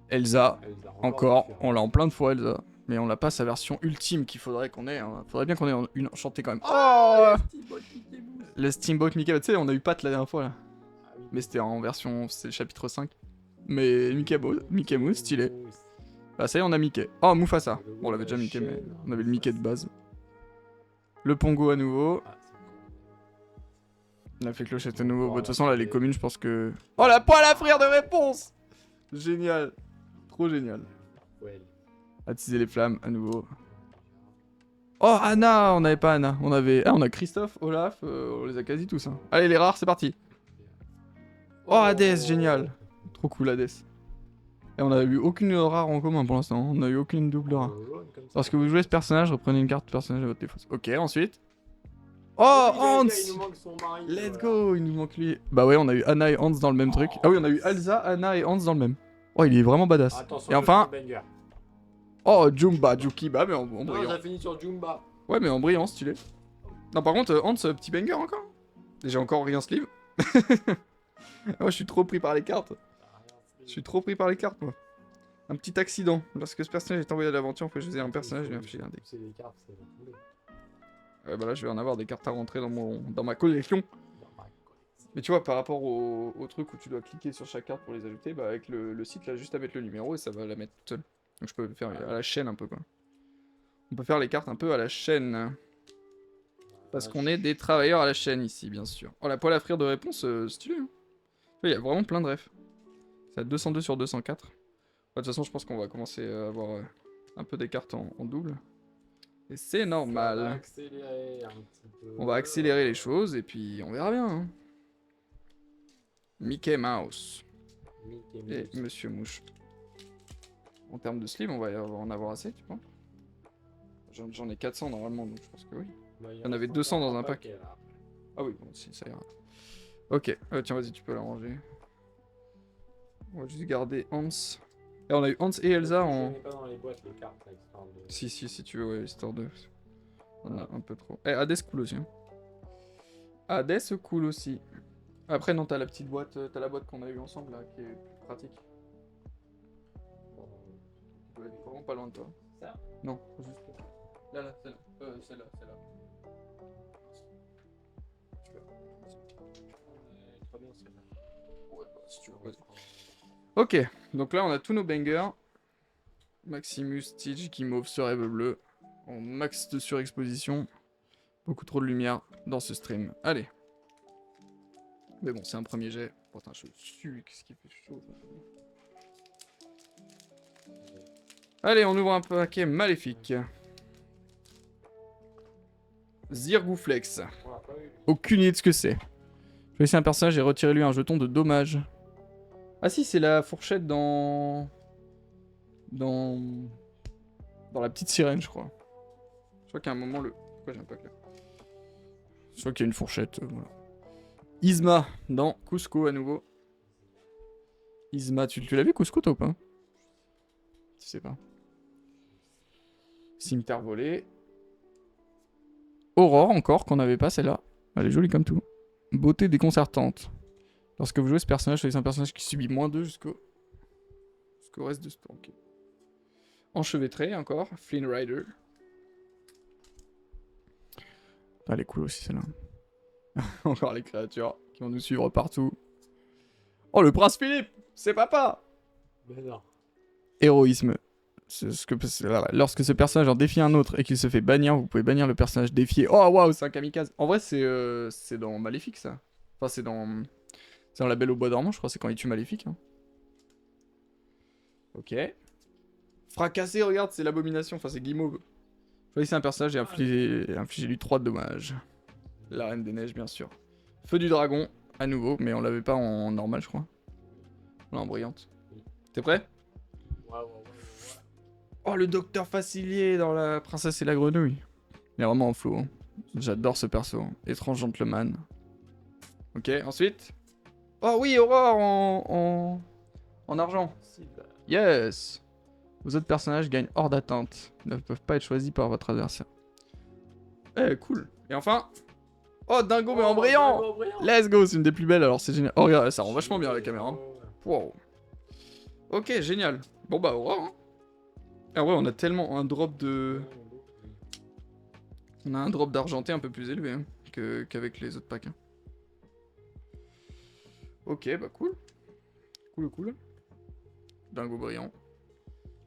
Elsa, Elsa, encore, différent. on l'a en plein de fois Elsa. Mais on n'a pas sa version ultime qu'il faudrait qu'on ait. Hein. Faudrait bien qu'on ait une enchantée quand même. Oh, Steamboat Mickey Mouse. le Steamboat Mickey, tu sais, on a eu Pat la dernière fois là. Ah oui. Mais c'était en version, c'est le chapitre 5. Mais Mickey Mouse, stylé. Bah ça y est, on a Mickey. Oh, Mufasa. Bon, on avait déjà Mickey, mais on avait le Mickey de base. Le Pongo à nouveau. Ah, c'est cool. La fée clochette à nouveau. Bon, de toute façon, là, les communes, je pense que... Oh, la poêle à frire de réponse. Génial. Trop génial. Ouais. Attiser les flammes à nouveau. Oh, Anna. On n'avait pas Anna. On avait... Ah, on a Christophe, Olaf. On les a quasi tous. Hein. Allez, les rares, c'est parti. Oh, Hades, génial. Trop cool, Hades. Et on a eu aucune rare en commun pour l'instant. On a eu aucune double rare. Lorsque vous jouez ce personnage, reprenez une carte personnage à votre défausse. Ok, ensuite. Oh, Hans. Il nous manque son mari. Let's go, il nous manque lui. Bah ouais, on a eu Anna et Hans dans le même truc. Ah oui, on a eu Elsa, Anna et Hans dans le même. Oh, il est vraiment badass. Attention, Et enfin, banger. oh, Jumba, Jukiba, mais en Non, brillant. ça finit sur Jumba. Ouais, mais en brillant, stylé. Non, par contre, Hans, petit banger encore. Déjà encore rien ce livre. Moi, je suis trop pris par les cartes. Je suis trop pris par les cartes, moi. Un petit accident. Lorsque ce personnage est envoyé à l'aventure, faut que je faisais un personnage, je viens filer un dé. C'est les cartes, ça va tomber. Ouais, bah là, je vais en avoir des cartes à rentrer dans ma collection. Mais tu vois, par rapport au truc où tu dois cliquer sur chaque carte pour les ajouter, bah avec le site, là, juste à mettre le numéro et ça va la mettre toute seule. Donc je peux le faire à la chaîne un peu, quoi. On peut faire les cartes un peu à la chaîne. Parce qu'on est des travailleurs à la chaîne ici, bien sûr. Oh, la poêle à frire de réponse, stylé. Hein. Il y a vraiment plein de refs. C'est à 202 sur 204. De toute façon, je pense qu'on va commencer à avoir un peu des cartes en double. Et c'est normal. On va accélérer un petit peu. On va accélérer les choses et puis on verra bien. Hein. Mickey Mouse Mickey et Mouse. Monsieur Mouche. En termes de slim, on va en avoir assez, tu penses? J'en ai 400 normalement, donc je pense que oui. Bah, Il y en avait 200 dans un pack. Là. Ah oui, bon, si, ça ira. Ok, tiens, vas-y, tu peux la ranger. On va juste garder Hans. Et on a eu Hans et Elsa en... Je n'ai pas dans les boîtes les cartes, là, histoire de... Si tu veux, ouais, histoire de... On a un peu trop. Eh, Hades cool aussi. Hein. Hades cool aussi. Après, non, t'as la petite boîte, t'as la boîte qu'on a eu ensemble là, qui est plus pratique. Tu dois être vraiment pas loin de toi. Ça? Non, juste là, celle-là. Celle-là. Très bien, celle-là. Ouais, bah, si tu veux, vas-y. Ok, donc là on a tous nos bangers. Maximus, Stitch, Guimauve, Rêve Bleu. En max de surexposition. Beaucoup trop de lumière dans ce stream. Allez. Mais bon, c'est un premier jet. Putain, je suis, qu'est-ce qui fait chaud. Allez, on ouvre un paquet maléfique. Zirgouflex. Aucune idée de ce que c'est. Choisissez un personnage et retirez-lui un jeton de dommage. Ah si, c'est la fourchette dans la petite sirène, je crois. Je crois qu'à un moment, Pourquoi j'ai un pack là? Je crois qu'il y a une fourchette, voilà. Isma, dans Cusco à nouveau. Isma, tu l'as vu Cusco toi ou pas? Tu sais pas. Cimetière volé. Aurore encore, qu'on n'avait pas celle-là. Elle est jolie comme tout. Beauté déconcertante. Lorsque vous jouez ce personnage, choisissez un personnage qui subit -2 jusqu'au reste de ce tour. Okay. Enchevêtré encore. Flynn Rider. Ah, elle est cool aussi celle-là. Encore les créatures qui vont nous suivre partout. Oh, le prince Philippe! C'est papa. Mais non. Héroïsme. Lorsque ce personnage en défie un autre et qu'il se fait bannir, vous pouvez bannir le personnage défié. Oh waouh, c'est un kamikaze. En vrai, c'est dans Maléfique ça. Enfin, c'est dans La Belle au Bois dormant, je crois. C'est quand il tue Maléfique. Hein. Ok. Fracassé, regarde, c'est l'abomination. Enfin, c'est Guimauve. Choisissez un personnage et infligez-lui 3 de dommages. La Reine des Neiges, bien sûr. Feu du Dragon, à nouveau, mais on l'avait pas en normal, je crois. On l'a en brillante. T'es prêt? Ouais. Oh, le docteur Facilier dans La Princesse et la Grenouille. Il est vraiment en flow. Hein. J'adore ce perso. Étrange gentleman. Ok, ensuite. Oh oui, Aurore en argent. Yes. Vos autres personnages gagnent hors d'atteinte. Ils ne peuvent pas être choisis par votre adversaire. Eh, cool. Et enfin. Oh, Dingo, mais en brillant. Let's go, c'est une des plus belles, alors c'est génial. Oh, regarde, ça rend vachement bien la caméra. Hein. Wow. Ok, génial. Bon bah, Aurore. Hein. Ah ouais, on a tellement un drop de... On a un drop d'argenté un peu plus élevé hein, qu'avec les autres packs. Hein. Ok, bah cool. Cool. Dingo brillant.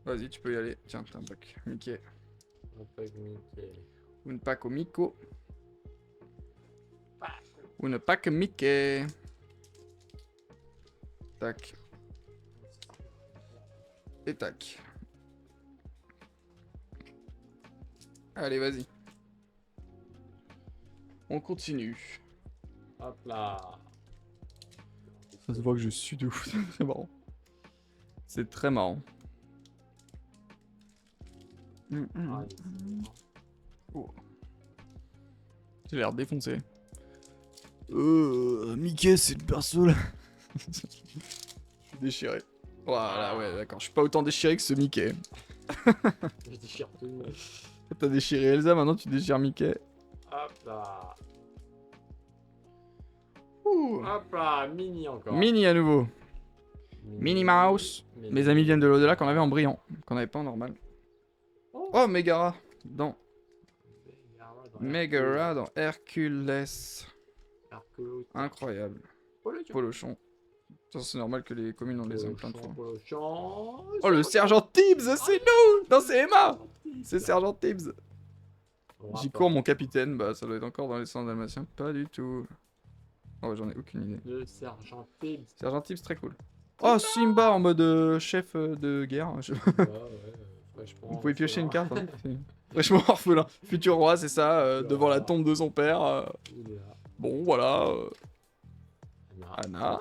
Vas-y, tu peux y aller. Tiens, t'as un pack Mickey. Un pack Mickey. Une pack au Miko. Une pack Mickey. Tac. Et tac. Allez, vas-y. On continue. Hop là. Ça se voit que je suis de ouf. C'est très marrant. C'est très marrant. Ah, Oh. J'ai l'air défoncé. Mickey, c'est le perso là. Je suis déchiré. Voilà, ouais, d'accord. Je suis pas autant déchiré que ce Mickey. Je déchire tout. T'as déchiré Elsa, maintenant tu déchires Mickey. Hop là. Ouh. Hop là, Mini encore. Mini à nouveau. Minnie Mouse. Mes amis viennent de l'au-delà qu'on avait en brillant. Qu'on avait pas en normal. Oh, Megara. Dans Megara dans Hercules. Incroyable. Polochon. C'est normal que les communes en les aiment plein de fois. Oh, le sergent Tibbs, c'est nous. Non, c'est Emma. C'est sergent Tibbs. J'y cours, mon capitaine. Bah, ça doit être encore dans les centres dalmatiens. Pas du tout. Oh, j'en ai aucune idée. Le sergent Tibbs. Sergent Tibbs, très cool. Oh, Simba en mode chef de guerre. Vous pouvez piocher une carte. Hein. Fraîchement orphelin. Futur roi, c'est ça, devant la tombe de son père. Bon, voilà. Anna.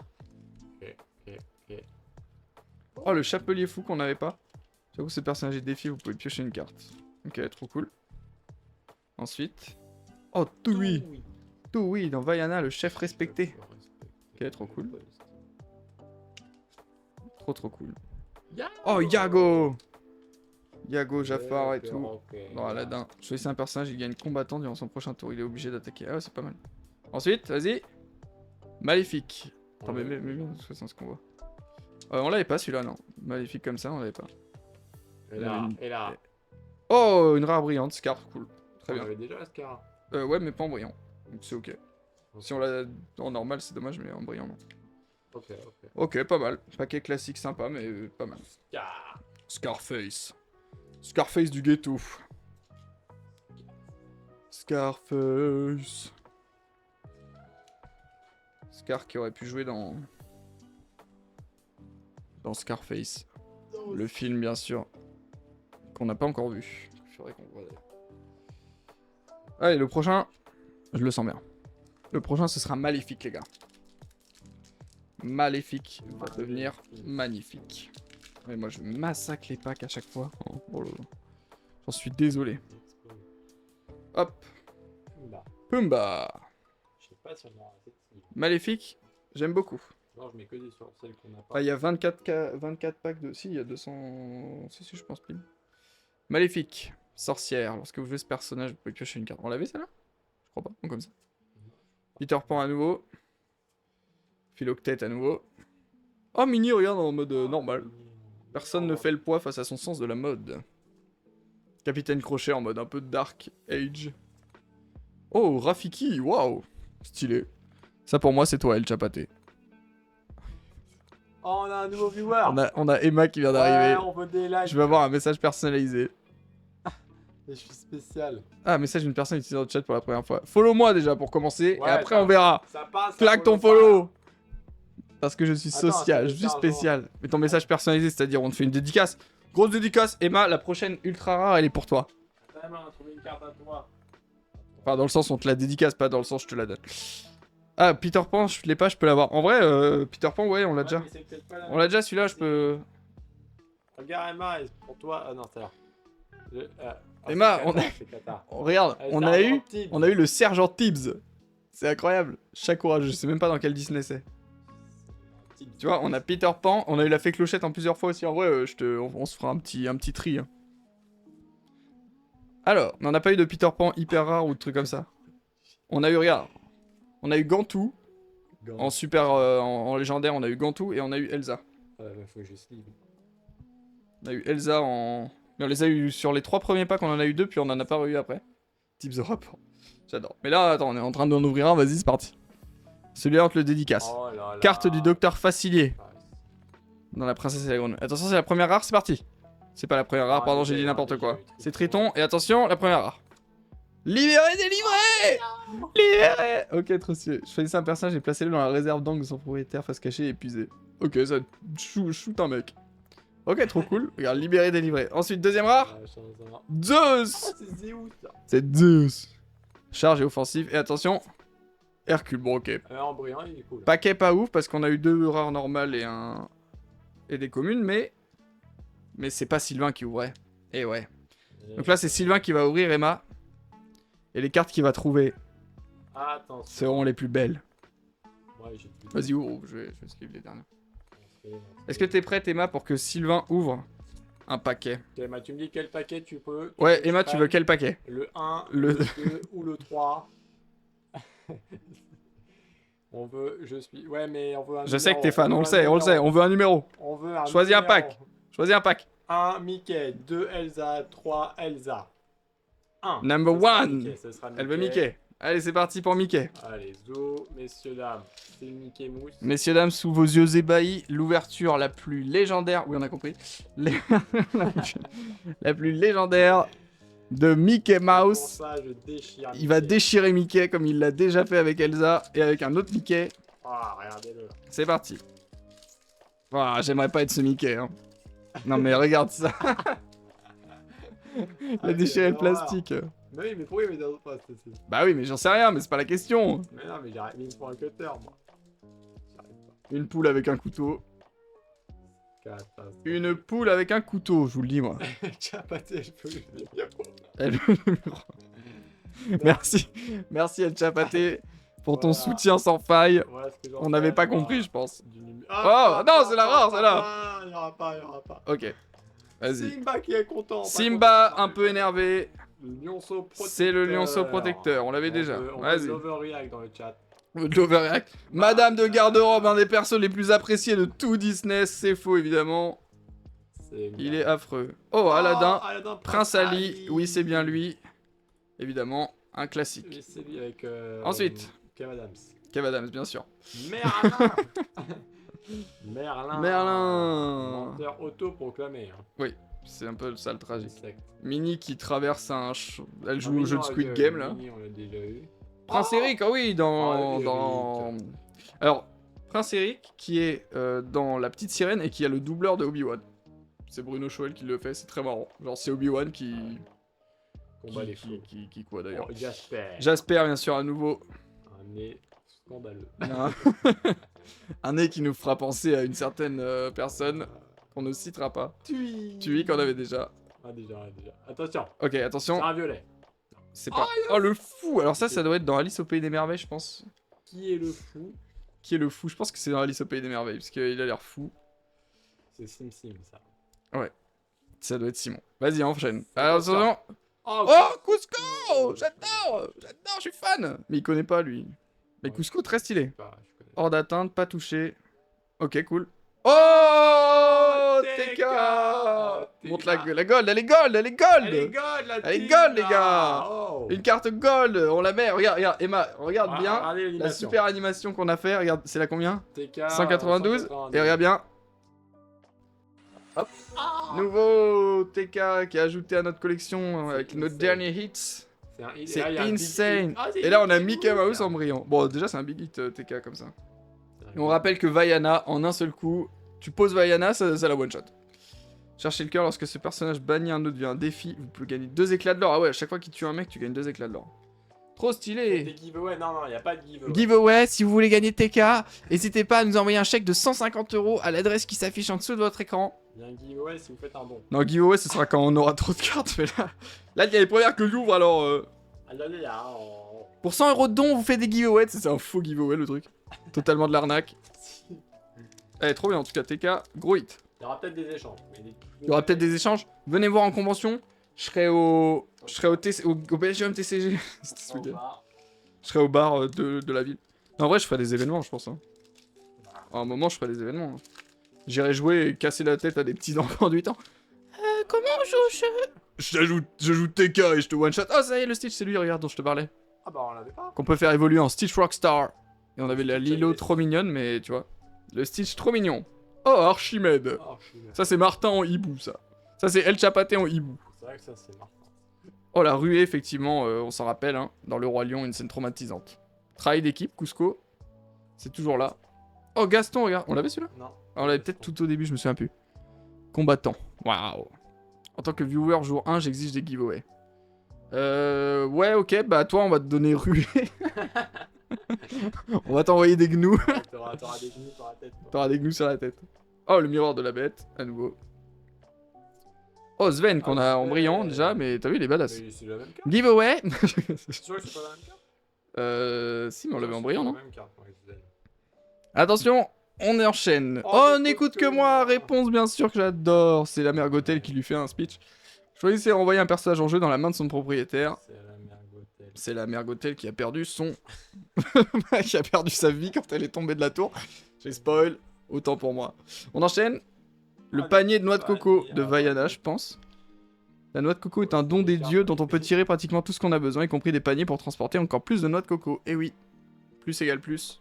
Ok. Oh, le chapelier fou qu'on n'avait pas. J'avoue, ce personnage est défi, vous pouvez piocher une carte. Ok, trop cool. Ensuite. Oh, Toui. Toui, dans Vaiana, le chef respecté. Ok, trop cool. Trop cool. Oh, Yago. Yago, Jafar et tout. Dans Aladdin. Choisissez un personnage, il gagne combattant durant son prochain tour. Il est obligé d'attaquer. Ah ouais, c'est pas mal. Ensuite, vas-y. Maléfique. Attends, mais bien, c'est ce qu'on voit. On l'avait pas celui-là, non. Maléfique comme ça, on l'avait pas. Et là. Oh, une rare brillante, Scar, cool. Très bien. On avait déjà la Scar. Ouais, mais pas en brillant. Donc c'est ok. Si on l'a en normal, c'est dommage, mais en brillant, non. Ok, pas mal. Paquet classique sympa, mais pas mal. Scarface. Scarface du ghetto. Scarface. Scar qui aurait pu jouer dans Scarface. Le film, bien sûr. Qu'on n'a pas encore vu. Il faudrait qu'on voit d'ailleurs. Allez, le prochain, je le sens bien. Le prochain, ce sera Maléfique, les gars. Maléfique va devenir magnifique. Mais moi, je massacre les packs à chaque fois. Oh là là. J'en suis désolé. Hop. Pumba. Maléfique, j'aime beaucoup. Non, je mets que des sur celles qu'on a pas. Ah, il y a 24 packs de... Si, il y a 200... Si, je pense pile. Maléfique. Sorcière. Lorsque vous jouez ce personnage, vous pouvez piocher une carte. On l'avait, celle-là? Je crois pas. Non, comme ça. Peter Pan à nouveau. Philoctète à nouveau. Oh, Mini, regarde, en mode normal. Personne ne fait le poids face à son sens de la mode. Capitaine Crochet en mode un peu Dark Age. Oh, Rafiki, waouh. Stylé. Ça, pour moi, c'est toi, El Chapaté. Oh, on a un nouveau viewer. On a Emma qui vient d'arriver. Ouais, on veut des likes. Je vais avoir un message personnalisé. Et je suis spécial. Ah, message d'une personne utilisant le chat pour la première fois. Follow-moi déjà pour commencer, Ouais, et après ça- on verra. Ça passe. Claque ton follow. Parce que je suis Attends, social, ça je fait suis 15 spécial. Mais ton message personnalisé, c'est-à-dire on te fait une dédicace. Grosse dédicace, Emma, la prochaine ultra rare, elle est pour toi. Attends, on a trouvé une carte à toi. Enfin, dans le sens, on te la dédicace, pas dans le sens, je te la donne. Ah, Peter Pan, je l'ai pas, je peux l'avoir. En vrai, Peter Pan, ouais, on l'a déjà. Mais c'est peut-être pas la On l'a déjà, celui-là, je peux... Regarde Emma, et pour toi. Ah non, c'est là. Emma, c'est Qatar. Regarde, Allez, on c'est a un eu... grand type. On a eu le sergent Tibbs. C'est incroyable. Chaque courage, je sais même pas dans quel Disney c'est. Tu vois, on a Peter Pan, on a eu la fée Clochette en plusieurs fois aussi. En vrai, on se fera un petit tri. Hein. Alors, mais on n'a pas eu de Peter Pan hyper rare ou de trucs comme ça. On a eu, regarde, on a eu Gantou. En super, en légendaire, on a eu Gantou et on a eu Elsa. Bah, faut que je sleeve. On a eu Elsa en... Mais on les a eu sur les 3 premiers packs, on en a eu 2, puis on en a pas eu après. Type The Rapport. J'adore. Mais là, attends, on est en train d'en ouvrir un, vas-y, c'est parti. Celui-là, on te le dédicace. Oh là là. Carte du docteur Facilier. Dans la princesse et la grenouille. Attention, c'est la première rare, c'est parti. C'est pas la première rare, Ah, pardon, déjà, j'ai dit n'importe déjà quoi. eu C'est Triton. Triton, et attention, la première rare. Libéré, délivré. Libéré. Ok, trop stylé. Je choisis un personnage et placez-le dans la réserve d'angle de son propriétaire, face cachée et épuisé. Ok, ça shoot un mec. Ok, trop cool. Regarde, libéré, délivré. Ensuite, deuxième rare. Zeus. C'est Zeus. C'est Zeus. Charge et offensive. Et attention, Hercule. Bon, ok. En brillant, il est cool. Paquet pas ouf parce qu'on a eu 2 rares normales et des communes, mais c'est pas Sylvain qui ouvrait. Et ouais. Donc là, c'est Sylvain qui va ouvrir Emma. Et les cartes qu'il va trouver Attention. seront les plus belles. Ouais, j'ai plus. Vas-y, ouvre. Je vais suivre les dernières. Est-ce que t'es prête, Emma, pour que Sylvain ouvre un paquet? Ok, Emma, tu me dis quel paquet tu peux. Ouais, Emma, tu veux quel paquet? Le 1, Le- le 2 ou le 3. On veut, je suis. Ouais, mais on veut un Je sais que numéro. t'es fan, on veut le un sait, on le numéro. sait. On veut un numéro. On veut un Choisis un numéro. pack. Choisis un pack. 1 Mickey, 2 Elsa, 3 Elsa. 1. Number one. Ce sera Elle veut Mickey. Allez, c'est parti pour Mickey. Allez, zo, messieurs, dames. C'est le Mickey Mousse. Messieurs, dames, sous vos yeux ébahis, l'ouverture la plus légendaire... Oui, on a compris. La plus légendaire de Mickey Pour Mouse. ça, je déchire. Il va déchirer Mickey comme il l'a déjà fait avec Elsa et avec un autre Mickey. Ah, regardez-le. C'est parti. Voilà, j'aimerais pas être ce Mickey. Hein. Non mais regarde ça. Il a déchiré le plastique. Mais oui, mais pourquoi il met dans pas ceci? Bah oui, mais j'en sais rien, mais c'est pas la question. Mais non, mais j'arrive mis pour un cutter, moi. J'arrive pas. Une poule avec un couteau. Catastrophe. Une poule avec un couteau, je vous le dis moi. Chapaté, je peux le dire. Elle veut le numéro. Merci. Merci El Chapaté pour ton Voilà. soutien sans faille. Voilà ce que j'en On n'avait fais, pas moi. compris, je pense. Oh, non, c'est la rare, celle-là. Ah, il y aura pas, il y aura pas. Ok. Vas-y. Simba qui est content. pas Simba, content. un peu énervé. Le lionceau protecteur. C'est le lionceau protecteur, on l'avait déjà. On Vas-y. veut l'overreact dans le chat. De l'overreact. Madame de garde-robe, un des persos les plus appréciés de tout Disney. C'est faux, évidemment. Il est affreux. Oh, Aladdin. Prince Ali. Oui, c'est bien lui. Évidemment, un classique. Oui, c'est lui avec. Ensuite. Kev Adams. Kev Adams, bien sûr. Merlin. Merlin. Merlin. Menteur autoproclamé. Hein. C'est un peu ça le tragique. Insecte. Minnie qui traverse un... Elle joue Ah, au jeu de Mignon Squid avec, Game, là. Minnie, on l'a déjà eu. Prince Oh Eric, ah oui, dans... Oh, dans... Alors, Prince Eric, qui est dans La Petite Sirène et qui a le doubleur de Obi-Wan. C'est Bruno Choel qui le fait, c'est très marrant. Genre, c'est Obi-Wan qui... Combat les fous. Qui quoi, d'ailleurs. Oh, Jasper. Jasper, bien sûr, à nouveau. Un nez scandaleux. Un nez qui nous fera penser à une certaine personne qu'on ne citera pas. Tu qu'on avait déjà. Ah, déjà. Attention. Ok, C'est attention. un violet. C'est pas... Oh, le fou. Alors ça doit être dans Alice au Pays des Merveilles, je pense. Qui est le fou? Qui est le fou? Je pense que c'est dans Alice au Pays des Merveilles, parce qu'il a l'air fou. C'est Sim Sim, ça. Ça doit être Simon. Vas-y, enchaîne. Alors, attention. Oh, Oh, Cusco! J'adore, je suis fan. Mais il connaît pas, lui. Mais Ouais. Cusco, très stylé. je connais. Hors d'atteinte, pas touché. Ok, cool. Oh, TK! Montre la gold, elle est gold, elle est gold. Elle est gold, la Elle est team, gold, les là. gars. Oh. Une carte gold, on la met. Regarde, Emma, regarde bien Regardez la l'animation. super animation qu'on a fait. Regarde, c'est la combien? TK 192. Et regarde bien. Hop. Nouveau TK qui est ajouté à notre collection avec notre dernier hits. C'est insane. Et là, on a Mickey Mouse en brillant. Bon, déjà, c'est un big hit TK comme ça. Et on rappelle que Vaiana, en un seul coup, tu poses Vaiana, ça la one shot. Cherchez le cœur lorsque ce personnage bannit un autre via un défi, vous pouvez gagner 2 éclats de l'or. Ah ouais, à chaque fois qu'il tue un mec, tu gagnes 2 éclats de l'or. Trop stylé. Des giveaways, non, il n'y a pas de giveaway. Giveaway, si vous voulez gagner TK, n'hésitez pas à nous envoyer un chèque de 150 € à l'adresse qui s'affiche en dessous de votre écran. Il y a un giveaway si vous faites un don. Non, giveaway, ce sera quand on aura trop de cartes, mais là, il y a les premières que j'ouvre, alors... Allez, là, Pour 100 € de dons, vous faites des giveaways, c'est un faux giveaway, le truc. Totalement de l'arnaque. Eh, trop bien, en tout cas, TK, gros hit. Il y aura peut-être des échanges. Il y aura peut-être des échanges. Venez voir en convention. Je serai au Belgium TCG. C'était ce week-end. Je serai au bar de la ville. Non, en vrai, je ferai des événements, je pense. Hein. À un moment, je ferai des événements. Hein. J'irai jouer et casser la tête à des petits enfants de 8 ans. Comment on joue je joue TK et je te one shot. Oh, ça y est, le Stitch, c'est lui, regarde, dont je te parlais. Ah bah, on l'avait pas. Qu'on peut faire évoluer en Stitch Rockstar. Et on avait la Lilo trop mignonne, mais tu vois. Le Stitch trop mignon. Oh, Archimède. Ça, c'est Martin en hibou, ça. Ça, c'est El Chapaté en hibou. C'est vrai que ça, c'est Martin. Oh, la ruée, effectivement, on s'en rappelle, hein. Dans Le Roi Lion, une scène traumatisante. Travail d'équipe, Cusco. C'est toujours là. Oh, Gaston, regarde. On l'avait celui-là? Non. On l'avait peut-être tout au début, je me souviens plus. Combattant. Waouh. En tant que viewer jour 1, j'exige des giveaways. Ouais, ok, bah toi, on va te donner ruée. On va t'envoyer des gnous. T'auras des gnous sur la tête. T'auras des gnous sur la tête. Oh, le miroir de la bête, à nouveau. Oh, Sven, qu'on a en brillant déjà, mais t'as vu, il est badass. Mais c'est la même carte. Giveaway. C'est sûr que c'est pas la même carte. Si, mais on l'avait en brillant, non? C'est la même carte, ouais, Sven. Attention, on enchaîne. Oh, n'écoute que moi. Réponse, bien sûr, que j'adore. C'est la mère Gothel qui lui fait un speech. Choisissez renvoyer un personnage en jeu dans la main de son propriétaire. C'est la mère Gothel. C'est la mère Gothel qui a perdu son... qui a perdu sa vie quand elle est tombée de la tour. J'ai spoil, autant pour moi. On enchaîne. Le panier de noix de coco de Vaiana, je pense. La noix de coco est un don des dieux dont on peut tirer pratiquement tout ce qu'on a besoin, y compris des paniers pour transporter encore plus de noix de coco. Et oui, plus égale plus.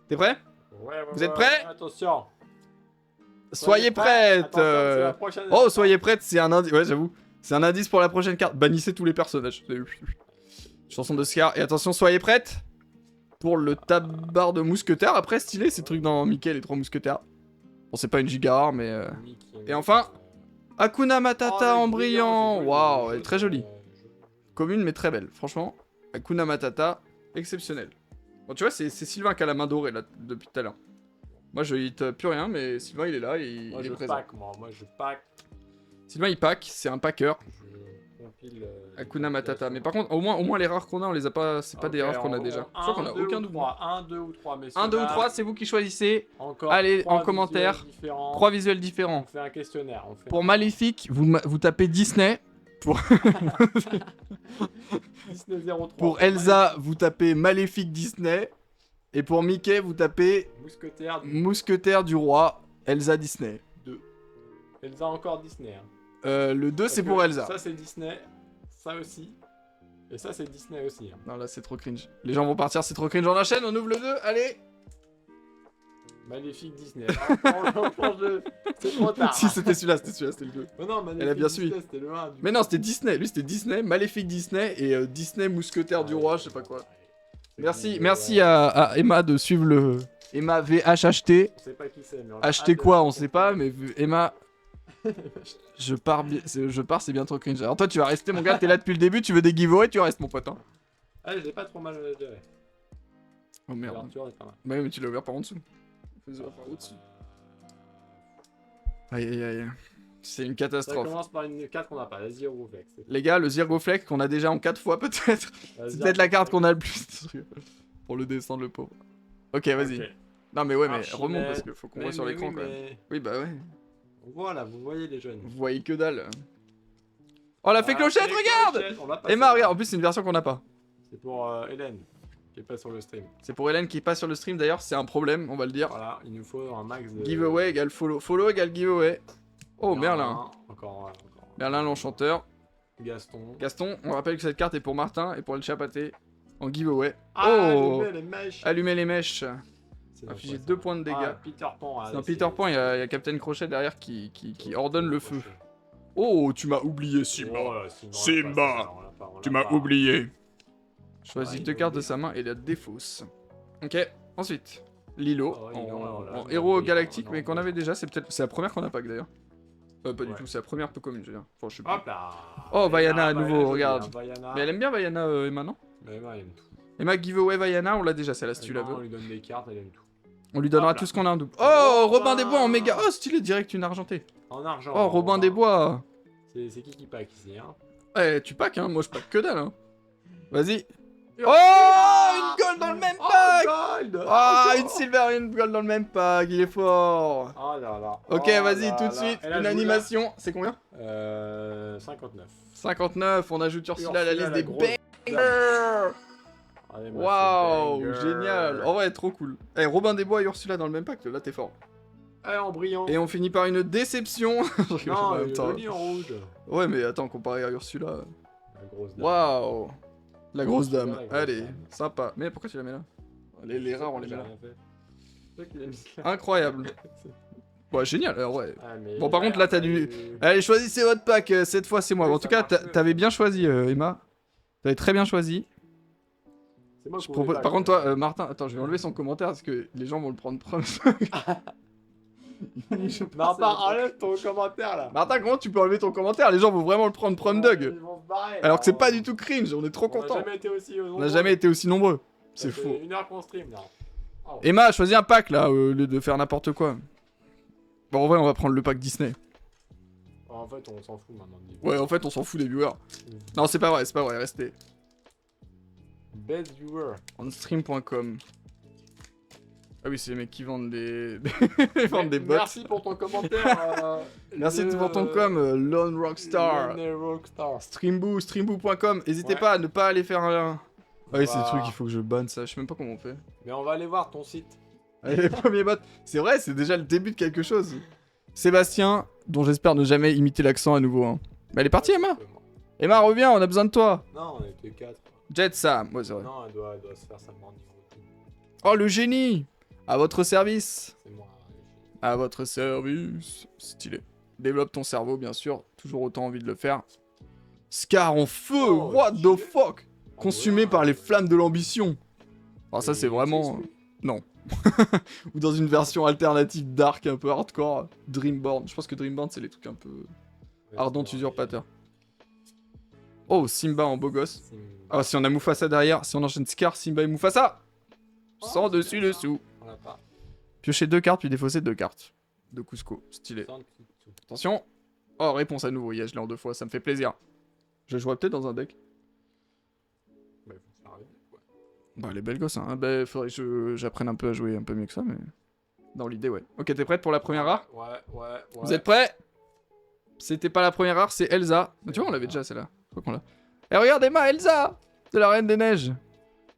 T'es prêt? Vous êtes prêts? Attention. Soyez prêtes. Attention, c'est la prochaine Oh, soyez prêtes, c'est un indice. Ouais, j'avoue. C'est un indice pour la prochaine carte. Bannissez tous les personnages. Chanson de Scar. Et attention, soyez prêtes pour le tabard de mousquetaire. Après, stylé, ces trucs dans Mickey, les 3 mousquetaires. Bon, c'est pas une giga rare, mais... Et enfin, Hakuna Matata en brillant. Waouh, elle est très jolie. Commune, mais très belle. Franchement, Hakuna Matata, exceptionnel. Bon, tu vois, c'est Sylvain qui a la main dorée, là, depuis tout à l'heure. Moi, je hit plus rien, mais Sylvain, il est là et il est présent. Moi, je pack. Sylvain, il pack, c'est un packer. Je compile... Hakuna Matata. Mais par contre, au moins les rares qu'on a, on les a pas... C'est pas des rares qu'on a déjà. Je crois qu'on a aucun double. 1, 2 ou 3, messieurs. 1, 2 ou 3, c'est vous qui choisissez. Encore allez, en commentaire. 3 visuels différents. On fait un questionnaire. Pour Maléfique, vous tapez Disney. Pour... Disney 03. Pour Elsa, vous tapez Maléfique Disney. Et pour Mickey, vous tapez Mousquetaire du Roi, Elsa Disney. 2. Elsa encore Disney. Hein. Le 2, c'est pour Elsa. Ça, c'est Disney. Ça aussi. Et ça, c'est Disney aussi. Hein. Non, là, c'est trop cringe. Les gens vont partir, c'est trop cringe. On enchaîne, on ouvre le 2, allez. Maléfique Disney. On change de... C'est trop tard. Si, c'était celui-là, c'était le 2. Oh non, Maléfique Elle a bien Disney, suivi. c'était le 1. Mais non, c'était Disney. Lui, c'était Disney, Maléfique Disney et Disney Mousquetaire du Roi, je sais pas quoi. Merci à Emma de suivre le... Emma VHHT. On sait pas qui c'est, mais on Acheter quoi, on sait pas, mais Emma... je pars, c'est bien trop cringe. Alors toi, tu vas rester, mon gars, t'es là depuis le début, tu veux des giveaways, tu restes, mon pote. Hein. Ah, j'ai pas trop mal géré. Oh merde. L'ouverture est pas mal. Ouais, mais tu l'as ouvert par en dessous. Fais-le par au-dessus. Aïe aïe aïe. C'est une Ça catastrophe. commence par une carte qu'on a pas, la Zyroflex. Les gars, le Zyrgoflex qu'on a déjà en 4 fois peut-être. C'est peut-être la carte qu'on a le plus. Pour le descendre, le pauvre. Ok, vas-y. Ok. Non mais ouais, mais Archimède. remonte parce qu'il faut qu'on voit sur l'écran oui, quand même. mais... Oui, bah ouais. Voilà, vous voyez les jeunes. Vous voyez que dalle. Oh, la fée clochette, regarde! Emma, regarde, en plus c'est une version qu'on n'a pas. C'est pour Hélène, qui est pas sur le stream. C'est pour Hélène qui est pas sur le stream d'ailleurs, c'est un problème, on va le dire. Voilà, il nous faut un max de... Giveaway égale follow. Follow égale giveaway. Oh, Merlin. Encore. Merlin l'enchanteur. Gaston. Gaston, on rappelle que cette carte est pour Martin et pour le chapaté en giveaway. Ah, Oh, allumer les mèches. allumer les mèches. C'est Infliger dans quoi, 2 ça points de dégâts. Ah, Peter Pan. Dans Peter Pan, il y a Captain Crochet derrière qui ordonne le feu. Oh, tu m'as oublié, Simba. Oh, Simba, tu m'as oublié. Choisis Ouais, 2 il a cartes de oublié. sa main et la défausse. Ok, ensuite, Lilo, Ah ouais, Lilo, alors là, en je héros l'ai galactique, oublié, mais qu'on avait déjà, c'est la première qu'on a pas d'ailleurs. Pas du Ouais. tout, c'est la première peu commune, je veux dire. Enfin, je sais plus. Hop là. Oh, Vaiana à Vaiana, nouveau, joli, regarde. hein, Vaiana. Mais elle aime bien Vaiana, Emma, non? Mais Emma, elle aime tout. Emma, giveaway Vaiana, on l'a déjà, celle-là, si tu la Emma, On veux. lui donne des cartes, elle aime tout. On lui donnera Hop là. tout ce qu'on a en double. Oh, Robin Robin des Bois en méga. Oh, stylé, direct une argentée. En argent. Oh, Robin des Bois. C'est qui pack ici, hein? Eh, tu packs, hein, moi je pack que dalle, hein. Vas-y. Oh, une gold dans le même pack. Gold. Ah, une silver et une gold dans le même pack, il est fort. Oh là là. Ok, Oh vas-y, là tout de là. suite, Elle une ajoute animation. C'est combien? là, 59. 59, on ajoute Ursula à la liste des grosse bangers. dame. Allez, moi, Waouh, c'est banger. génial. En vrai, trop cool. Eh, Robin des Bois et Ursula dans le même pack, là t'es fort. Allez, en brillant. Et on finit par une déception. Non, En même elle est temps. jolie en rouge. Ouais, mais attends, comparé à Ursula. La grosse dame. Waouh. La grosse dame. La grosse Allez, dame. sympa. Mais pourquoi tu la mets là? Les rares, on les met là. J'ai rien fait. C'est toi qui l'as mis là. Incroyable. Ouais, génial, alors ouais. Ah, mais Bon, par contre, là, t'as du- du... Allez, choisissez votre pack, cette fois c'est moi. Oui, En tout ça cas, marche mieux. t'avais bien choisi, Emma. T'avais très bien choisi. C'est moi Je qui propose- ouvre Par les contre, toi, Martin, attends, je vais enlever son commentaire parce que les gens vont le prendre preuve. Martin, enlève ton commentaire là. Martin, comment tu peux enlever ton commentaire? Les gens vont vraiment le prendre prom dog. Ils vont se barrer. Alors que c'est pas du tout cringe, on est trop On a content. jamais été aussi On n'a jamais été aussi nombreux. C'est Ça faux. fait 1 heure qu'on stream là. Oh. Emma, choisis un pack là, au lieu de faire n'importe quoi. Bon, en vrai, on va prendre le pack Disney. En fait, on s'en fout maintenant. Ouais, en fait, on s'en fout des viewers. Non, c'est pas vrai, restez. Best viewer. Onstream.com. Ah oui, c'est les mecs qui vendent des. Ils vendent des bots. Merci pour ton commentaire. Merci pour ton com, Lone Rockstar. Rockstar. Streamboo.com. N'hésitez Ouais. pas à ne pas aller faire un. Ah oui, c'est le Bah. truc, il faut que je banne ça. Je sais même pas comment on fait. Mais on va aller voir ton site. Allez, les premiers bots. C'est vrai, c'est déjà le début de quelque chose. Sébastien, dont j'espère ne jamais imiter l'accent à nouveau. Hein. Mais elle est partie, Emma. Emma, reviens, on a besoin de toi. Non, on était 4. Jet Sam, ouais, c'est vrai. Non, elle doit se faire sa morning routine. Oh, le génie. À votre service. C'est moi. À votre service. Stylé. Développe ton cerveau, bien sûr. Toujours autant envie de le faire. Scar en feu. Oh, What the stylé. fuck. Consumé par les flammes de l'ambition. Alors ça, c'est vraiment... Non. Ou dans une version alternative dark, un peu hardcore. Dreamborn. Je pense que Dreamborn, c'est les trucs un peu... Ardent usurpateur. Oh, Simba en beau gosse. Ah, si on a Mufasa derrière, si on enchaîne Scar, Simba et Mufasa. Sans Oh, dessus c'est dessous. On l'a pas. Piocher 2 cartes, puis défausser 2 cartes. De Cusco. Stylé. Sans tout. Attention. Oh, réponse à nouveau. Yeah, je l'ai en 2 fois, ça me fait plaisir. Je jouerai peut-être dans un deck. Bah, il faut faire avec, ouais. Bah, les belles gosses, hein. Bah, faudrait que j'apprenne un peu à jouer un peu mieux que ça, mais... Dans l'idée, ouais. Ok, t'es prête pour la première rare? Ouais. Vous êtes prêts? C'était pas la première rare, c'est Elsa. Ah, tu vois, on l'avait déjà, celle-là. Je crois qu'on l'a. Et regarde, Emma, Elsa! De la Reine des Neiges.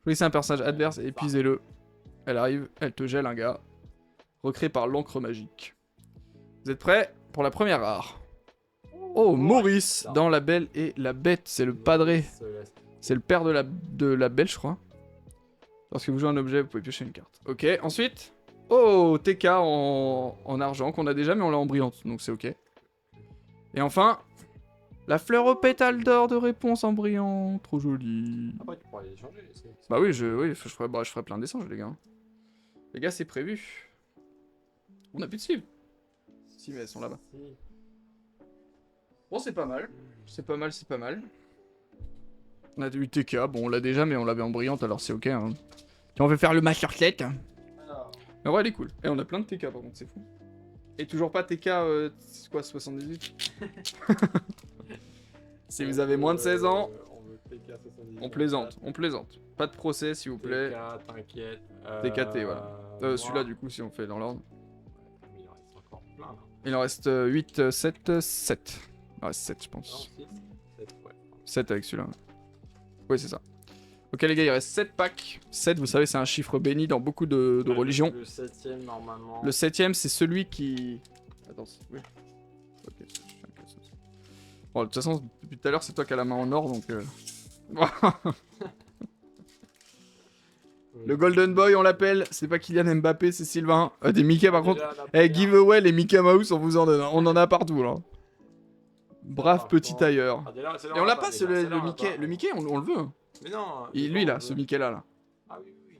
Choisissez un personnage adverse et épuisez-le. Elle arrive, elle te gèle un gars. Recréé par l'encre magique. Vous êtes prêts pour la première rare? Oh, Maurice, dans La Belle et la Bête. C'est le padré. C'est le père de la Belle, je crois. Lorsque vous jouez un objet, vous pouvez piocher une carte. Ok, ensuite... Oh, TK en argent, qu'on a déjà, mais on l'a en brillante, donc c'est ok. Et enfin... La fleur aux pétales d'or de réponse en brillant. Trop jolie. Après, tu pourras les changer. Bah oui, je ferai plein d'échanges, les gars. Les gars, c'est prévu. On a plus de cibles. Si, mais elles sont là-bas. Bon, c'est pas mal. C'est pas mal. On a eu TK, bon, on l'a déjà, mais on l'avait en brillante, alors c'est ok. Hein. Tiens, on veut faire le master set. Mais ouais, elle est cool. Et on a plein de TK, par contre, c'est fou. Et toujours pas TK, c'est quoi, 78? Si vous avez moins de 16 ans, on plaisante. Pas de procès, s'il vous plaît. TK, t'inquiète. TKT, voilà. Celui-là, du coup, si on fait dans l'ordre. Il en reste encore plein là. Il en reste 8, 7, 7. Il en reste 7, je Non, pense. 6, 7, ouais. 7 avec celui-là. Oui, c'est ça. Ok, les gars, il reste 7 packs. 7, vous savez, c'est un chiffre béni dans beaucoup de religions. Le 7ème, normalement. Le 7ème, c'est celui qui... Attends, oui. Ok, je fais un casse. Bon, de toute façon, depuis tout à l'heure, c'est toi qui as la main en or, donc... Le Golden Boy, on l'appelle. C'est pas Kylian Mbappé, c'est Sylvain. Des Mickey, par contre. Eh, giveaway, les Mickey Mouse, on vous en donne. On en a partout, là. Brave petit tailleur. Et on l'a pas, le Mickey. Le Mickey, on le veut. Hein. Mais non. Lui, là, ce Mickey-là. Là. Ah oui, oui.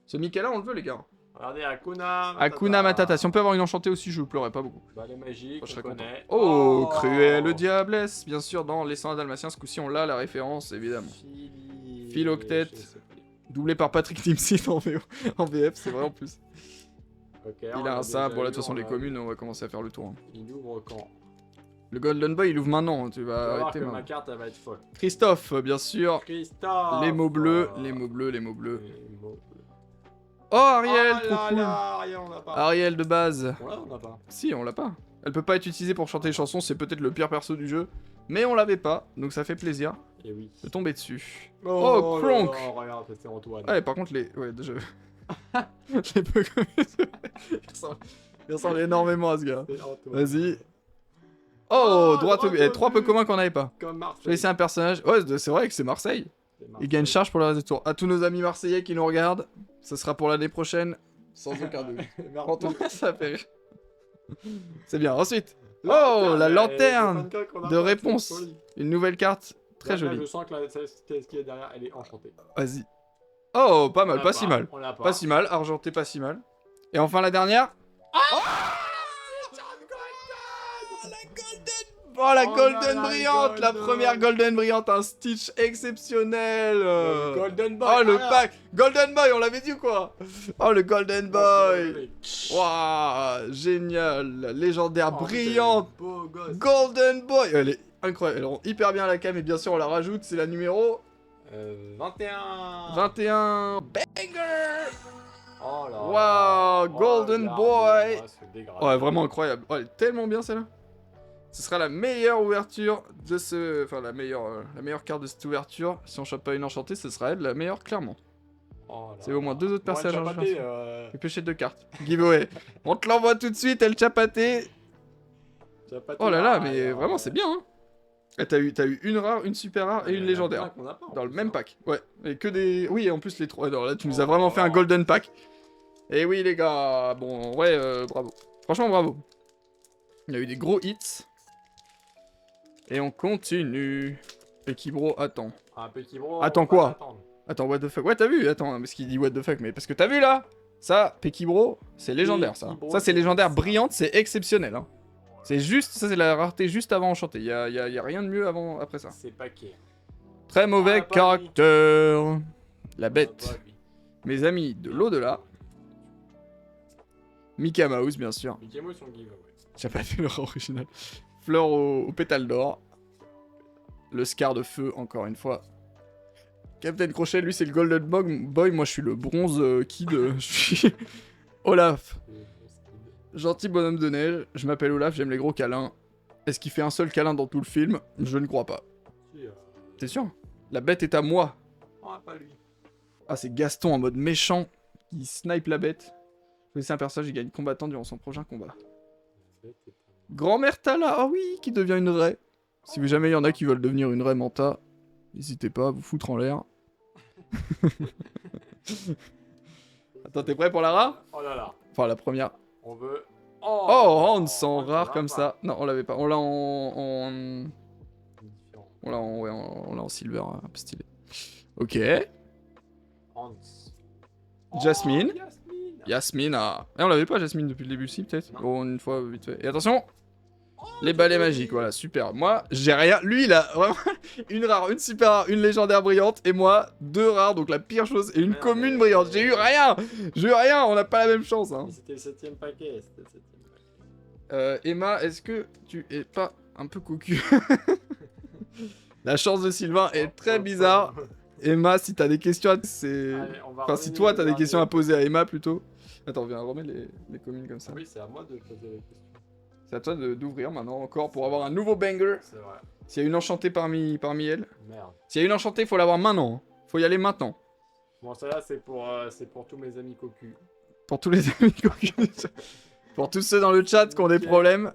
Ce Mickey-là, on le veut, les gars. Regardez, Hakuna Matata. Hakuna Matata. Si on peut avoir une enchantée aussi, je pleurais pas beaucoup. Bah, les magiques, je serais on content. connaît. Oh, Cruel le Diablesse. Bien sûr, dans Les 101 Dalmatiens, ce coup-ci, on l'a, la référence, évidemment. Philoctète. Doublé par Patrick Timsit en VF, c'est vrai en plus. Okay, il a un sabre. Bon, là, de toute façon, les communes, on va commencer à faire le tour. Hein. Il ouvre quand? Le Golden Boy, il ouvre maintenant. Tu vas arrêter maintenant. Ma carte, elle va être folle. Christophe, bien sûr. Christophe. Les mots bleus, les mots bleus, les mots bleus. Oh, Ariel, trop cool. Ariel, on l'a pas. Ariel de base. On l'a, on l'a pas. Si, on l'a pas. Elle peut pas être utilisée pour chanter les chansons, c'est peut-être le pire perso du jeu. Mais on l'avait pas, donc ça fait plaisir. Et oui. De tomber dessus. Oh, Kronk. Oh, regarde, c'est Antoine. Ouais, par contre, les... Ouais, je... J'ai peu comme... Il ressemble énormément à ce gars. Vas-y. Oh, droit au but. 3 peu communs qu'on n'avait pas. Comme Marseille. Choisissez un personnage. Ouais, c'est vrai que c'est Marseille. Il gagne charge pour le reste du tour. À tous nos amis marseillais qui nous regardent, ce sera pour l'année prochaine, sans aucun doute. Ça fait rire. C'est bien. Ensuite. Oh, la lanterne de réponse. Une nouvelle carte. Très jolie. Je sens que la ce qui est derrière, elle est enchantée. Vas-y. Oh, pas mal, pas si mal. Pas si mal, argenté, pas si mal. Et enfin la dernière. Oh, la Golden brillante, la première Golden brillante, un Stitch exceptionnel. Golden Boy. Oh, le pack. Golden Boy, on l'avait dit ou quoi? Oh, le Golden Boy. Waouh, génial. Légendaire brillante. Golden Boy. Elle est incroyable. Elle rend hyper bien la cam et bien sûr, on la rajoute. C'est la numéro 21. 21. Banger. Oh là. Waouh, Golden Boy. Ouais, vraiment incroyable. Oh, elle est tellement bien celle-là. Ce sera la meilleure ouverture de ce... Enfin, la meilleure carte de cette ouverture. Si on chope pas une enchantée, ce sera elle la meilleure, clairement. C'est au moins 2 autres personnages. Et pêcher 2 cartes. Giveaway. On te l'envoie tout de suite, elle chapaté. Oh là là, mais vraiment, c'est bien. Hein. T'as eu une rare, une super rare et une légendaire. Dans le même pack. Ouais. Et que des... Oui, et en plus les 3. Alors là, tu nous as vraiment fait un golden pack. Et oui, les gars. Bon, ouais, bravo. Franchement, bravo. Il y a eu des gros hits. Et on continue. Pekibro, attends. Attends quoi? Attends, what the fuck? Ouais, t'as vu? Attends, parce qu'il dit what the fuck, mais parce que t'as vu là? Ça, Pekibro, c'est légendaire ça. Ça, c'est légendaire brillante, c'est exceptionnel. Hein. C'est juste, ça, c'est la rareté juste avant enchanté. Y a rien de mieux après ça. C'est paquet. Très mauvais caractère. La bête. Mes amis de l'au-delà. Mickey Mouse, bien sûr. Mickey Mouse, on giveaway. J'ai pas fait leur original. Fleur au pétale d'or. Le Scar de feu, encore une fois. Captain Crochet, lui, c'est le Golden Boy. Moi, je suis le bronze kid. Je suis Olaf. Gentil bonhomme de neige. Je m'appelle Olaf, j'aime les gros câlins. Est-ce qu'il fait un seul câlin dans tout le film? Je ne crois pas. T'es sûr? La bête est à moi. Ah, pas lui. Ah, c'est Gaston en mode méchant. Il snipe la bête. C'est un personnage qui gagne combattant durant son prochain combat. Grand-mère Tala, ah oui, qui devient une raie. Si jamais il y en a qui veulent devenir une raie manta, n'hésitez pas à vous foutre en l'air. Attends, t'es prêt pour la rare? Oh là là. Enfin, la première. On veut... Oh, Hans en rare comme ça. Non, on l'avait pas. On l'a en... On l'a en silver, un peu stylé. Ok. Hans. Jasmine. Oh, Yasmine. Yasmine, ah. Et on l'avait pas, Jasmine, depuis le début, si, peut-être? Bon, une fois, vite fait. Et attention! Les balais magiques, voilà, super. Moi, j'ai rien. Lui, il a vraiment une rare, une super rare, une légendaire brillante. Et moi, 2 rares, donc la pire chose. Et une commune brillante. J'ai eu rien! J'ai eu rien, on n'a pas la même chance. Hein. C'était le 7ème paquet. Emma, est-ce que tu es pas un peu cocu? La chance de Sylvain est très bizarre. Emma, si t'as des questions à... Enfin, si toi, t'as des questions à poser à Emma, plutôt. Attends, viens, remets les communes comme ça. Oui, c'est à moi de poser les questions. C'est à toi d'ouvrir maintenant encore pour avoir un nouveau banger. C'est vrai. S'il y a une enchantée parmi elles. Merde. S'il y a une enchantée, faut l'avoir maintenant. Hein. Faut y aller maintenant. Bon, ça là, c'est pour tous mes amis cocus. Pour tous les amis cocus. Pour tous ceux dans le chat qui ont des problèmes.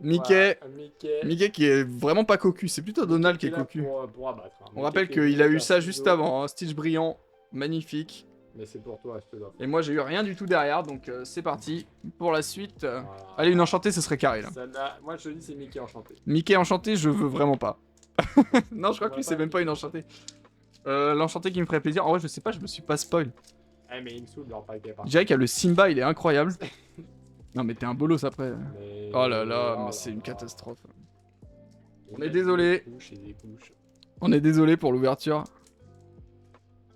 Mickey. Voilà, Mickey. Mickey qui est vraiment pas cocu, c'est plutôt Donald qui est là cocu. pour abattre. Hein. On Mickey rappelle qui est qu'il a eu venu ça faire juste ciseaux. avant, un Stitch brillant, magnifique. Mais c'est pour toi, je te l'offre. Et moi j'ai eu rien du tout derrière, donc c'est parti pour la suite. Voilà. Allez, une enchantée, ce serait carré là. Celle-là, moi je te dis c'est Mickey enchanté. Mickey enchanté, je veux vraiment pas. Non, je crois que lui c'est même pas une enchantée. L'enchanté qui me ferait plaisir, en vrai je sais pas, je me suis pas spoil. Eh mais il me saoule leur paquet par Je dirais qu'il y a le Simba, il est incroyable. Non mais t'es un bolos après. Mais... Oh là là, mais c'est une catastrophe. On est désolé. On est désolé pour l'ouverture.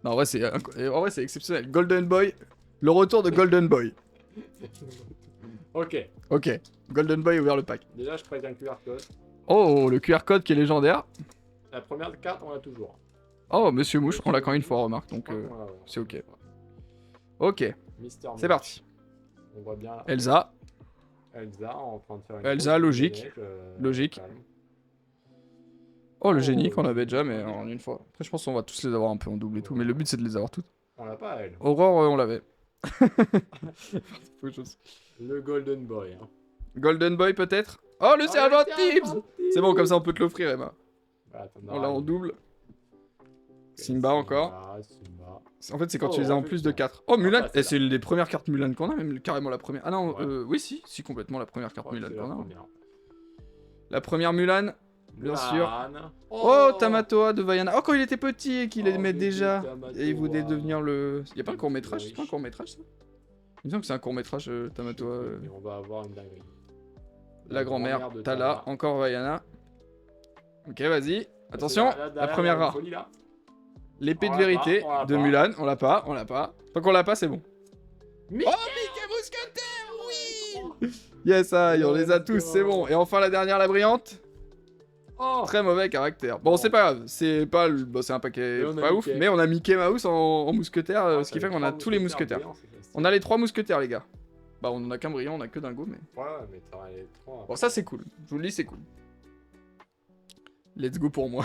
Non, en vrai, c'est exceptionnel. Golden Boy, le retour de Golden Boy. Ok. Ok, Golden Boy a ouvert le pack. Déjà, je prête un QR code. Oh, le QR code qui est légendaire. La première carte, on l'a toujours. Oh, Monsieur Mouche, on l'a quand une fois, remarque, donc c'est ok. Ok, Mister c'est parti. On voit bien Elsa, Elsa en train de faire une Elsa, pause de logique. neige, Logique. calme. oh le génie qu'on avait déjà, mais en une fois. Après, je pense qu'on va tous les avoir un peu en double et tout, mais le but c'est de les avoir toutes. On l'a pas, elle. Aurore, on l'avait. Faut que je- Le Golden Boy. Hein. Golden Boy peut-être. Oh, le sergent Tibbs. Tibbs. C'est bon, comme ça on peut te l'offrir, Emma. Bah, attends, On l'a en double. Ok, Simba encore. Simba. En fait, c'est quand tu Oh, les as en en plus plus, de non. 4. Oh, Mulan, Ah, et c'est une des premières cartes Mulan qu'on a, même carrément la première. Ah non, Ouais. oui, si, complètement la première carte Ouais, Mulan c'est la qu'on a. première. La première Mulan, bien sûr. Mulan. Oh, Tamatoa de Vaiana. Oh, quand il était petit et qu'il Oh, aimait bébé déjà. Tamatoa. Et il voulait devenir le. Y'a pas un Le court-métrage? petit C'est pas un riche. court-métrage ça? Il me semble que c'est un court-métrage Tamatoa. Et on va avoir une dinguerie. La grand-mère, de Tala, encore Vaiana. Ok, vas-y. Attention, C'est la première il y a une rare. folie, là. L'épée On de l'a vérité pas, on l'a de pas. Mulan. On l'a pas, on l'a pas. Tant qu'on l'a pas, c'est bon. Mickey. Oh, Mickey Mousquetaire, oui! Yes, aïe, on les a Let's tous, c'est go. bon. Et enfin la dernière, la brillante. Oh. Très mauvais caractère. Bon, c'est pas grave, c'est pas le... bon, c'est un paquet Mais on a pas ouf, Mickey. mais on a Mickey Mouse en mousquetaire, Ah, ce qui t'as fait qu'on a trois tous les mousquetaires. brillants, c'est On a les 3 mousquetaires, les gars. Bah, on en a qu'un brillant, on a que Dingo, mais... Ouais, mais t'auras les trois. Bon, ça, c'est cool. Je vous le dis, c'est cool. Let's go pour moi.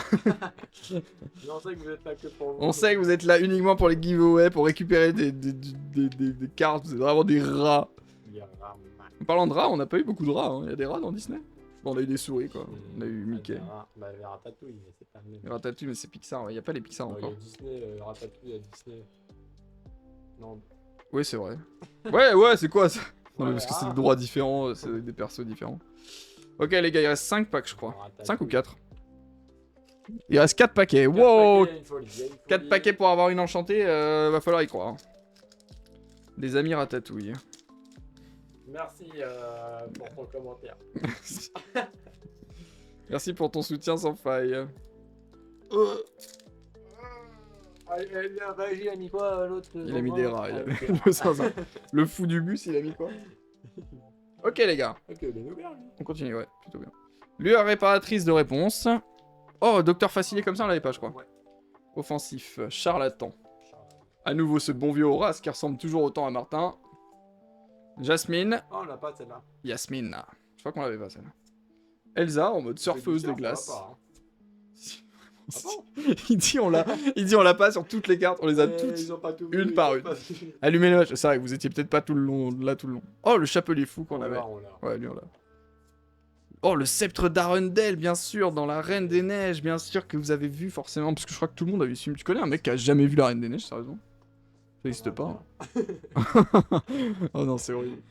Mais on sait que vous êtes là que pour vous. On sait que vous êtes là uniquement pour les giveaways, pour récupérer des cartes, vous êtes vraiment des rats. Il y a Rama. En parlant de rats, on n'a pas eu beaucoup de rats, hein. Il y a des rats dans Disney. Bon, on a eu des souris, quoi. On a eu Mickey. Bah, il y a Ratatouille, mais c'est pas le même. Et Ratatouille, mais c'est Pixar, il n'y a pas les Pixar Non, il y encore. a Disney, Ratatouille, il y a Disney. Non. Oui, c'est vrai. Ouais, c'est quoi ça? Non, mais Ouais, parce que c'est ah. des droits différents, c'est des persos différents. Ok, les gars, il reste 5 packs, je crois. 5 ou 4? Il reste 4 paquets. Wow! 4 paquets pour avoir une enchantée, va falloir y croire. Les amis Ratatouille. Merci pour ton commentaire. Merci pour ton soutien sans faille. Il a réagi, il a mis quoi l'autre? Il a mis des rats. Le fou du bus, il a mis quoi? Ok, les gars. Ok, bien ouvert, lui. On continue, ouais, plutôt bien. Lueur réparatrice de réponse. Oh, docteur facilité comme ça, on l'avait pas, je crois. Ouais. Offensif, charlatan. À nouveau, ce bon vieux Horace qui ressemble toujours autant à Martin. Jasmine. Oh, on l'a pas celle-là. Yasmine. Je crois qu'on l'avait pas, celle-là. Elsa, en mode surfeuse de Surf, on l'a glace. pas, hein. Ah bon? il dit on l'a pas sur toutes les cartes, on les a toutes. Ils ont pas tout une vu, par ils ont une. pas vu. Allumez le match. C'est vrai que vous étiez peut-être pas tout le long, là tout le long. Oh, le chapelier fou qu'on On avait. l'a, on l'a. Ouais, lui on l'a. Oh, le sceptre d'Arundel, bien sûr, dans la Reine des Neiges, bien sûr que vous avez vu forcément, parce que je crois que tout le monde a vu ce film. Tu connais un mec qui a jamais vu la Reine des Neiges, sérieusement? Ça n'existe pas. Hein. Oh non, c'est horrible.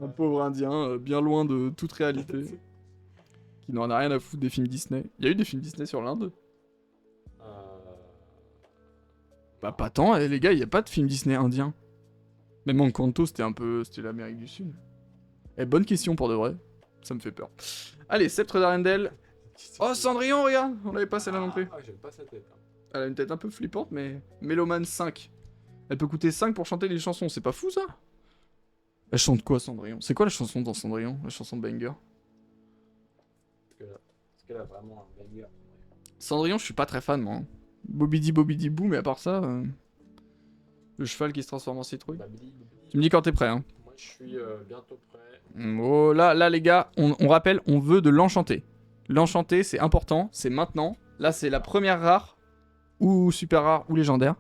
Un pauvre indien, bien loin de toute réalité, qui n'en a rien à foutre des films Disney. Il y a eu des films Disney sur l'Inde? Bah pas tant, les gars, il y a pas de film Disney indien. Même Encanto, c'était un peu... c'était l'Amérique du Sud. Eh, bonne question pour de vrai. Ça me fait peur. Allez, sceptre d'Arendelle. Oh, Cendrillon, regarde! On l'avait pas celle-là non plus. Ah, j'aime pas sa tête. Hein. Elle a une tête un peu flippante, mais... Mélomane 5. Elle peut coûter 5 pour chanter des chansons, c'est pas fou ça? Elle chante quoi, Cendrillon? C'est quoi la chanson dans Cendrillon? La chanson de Banger? Est-ce qu'elle a vraiment un banger? Cendrillon, je suis pas très fan, moi. Hein. Bobidi Bou, mais à part ça... Le cheval qui se transforme en citrouille. Tu me dis quand t'es prêt, hein. Moi, je suis bientôt prêt. Oh, là, les gars, on rappelle, on veut de l'enchanté. L'enchanté, c'est important, c'est maintenant. Là, c'est la première rare, ou super rare, ou légendaire.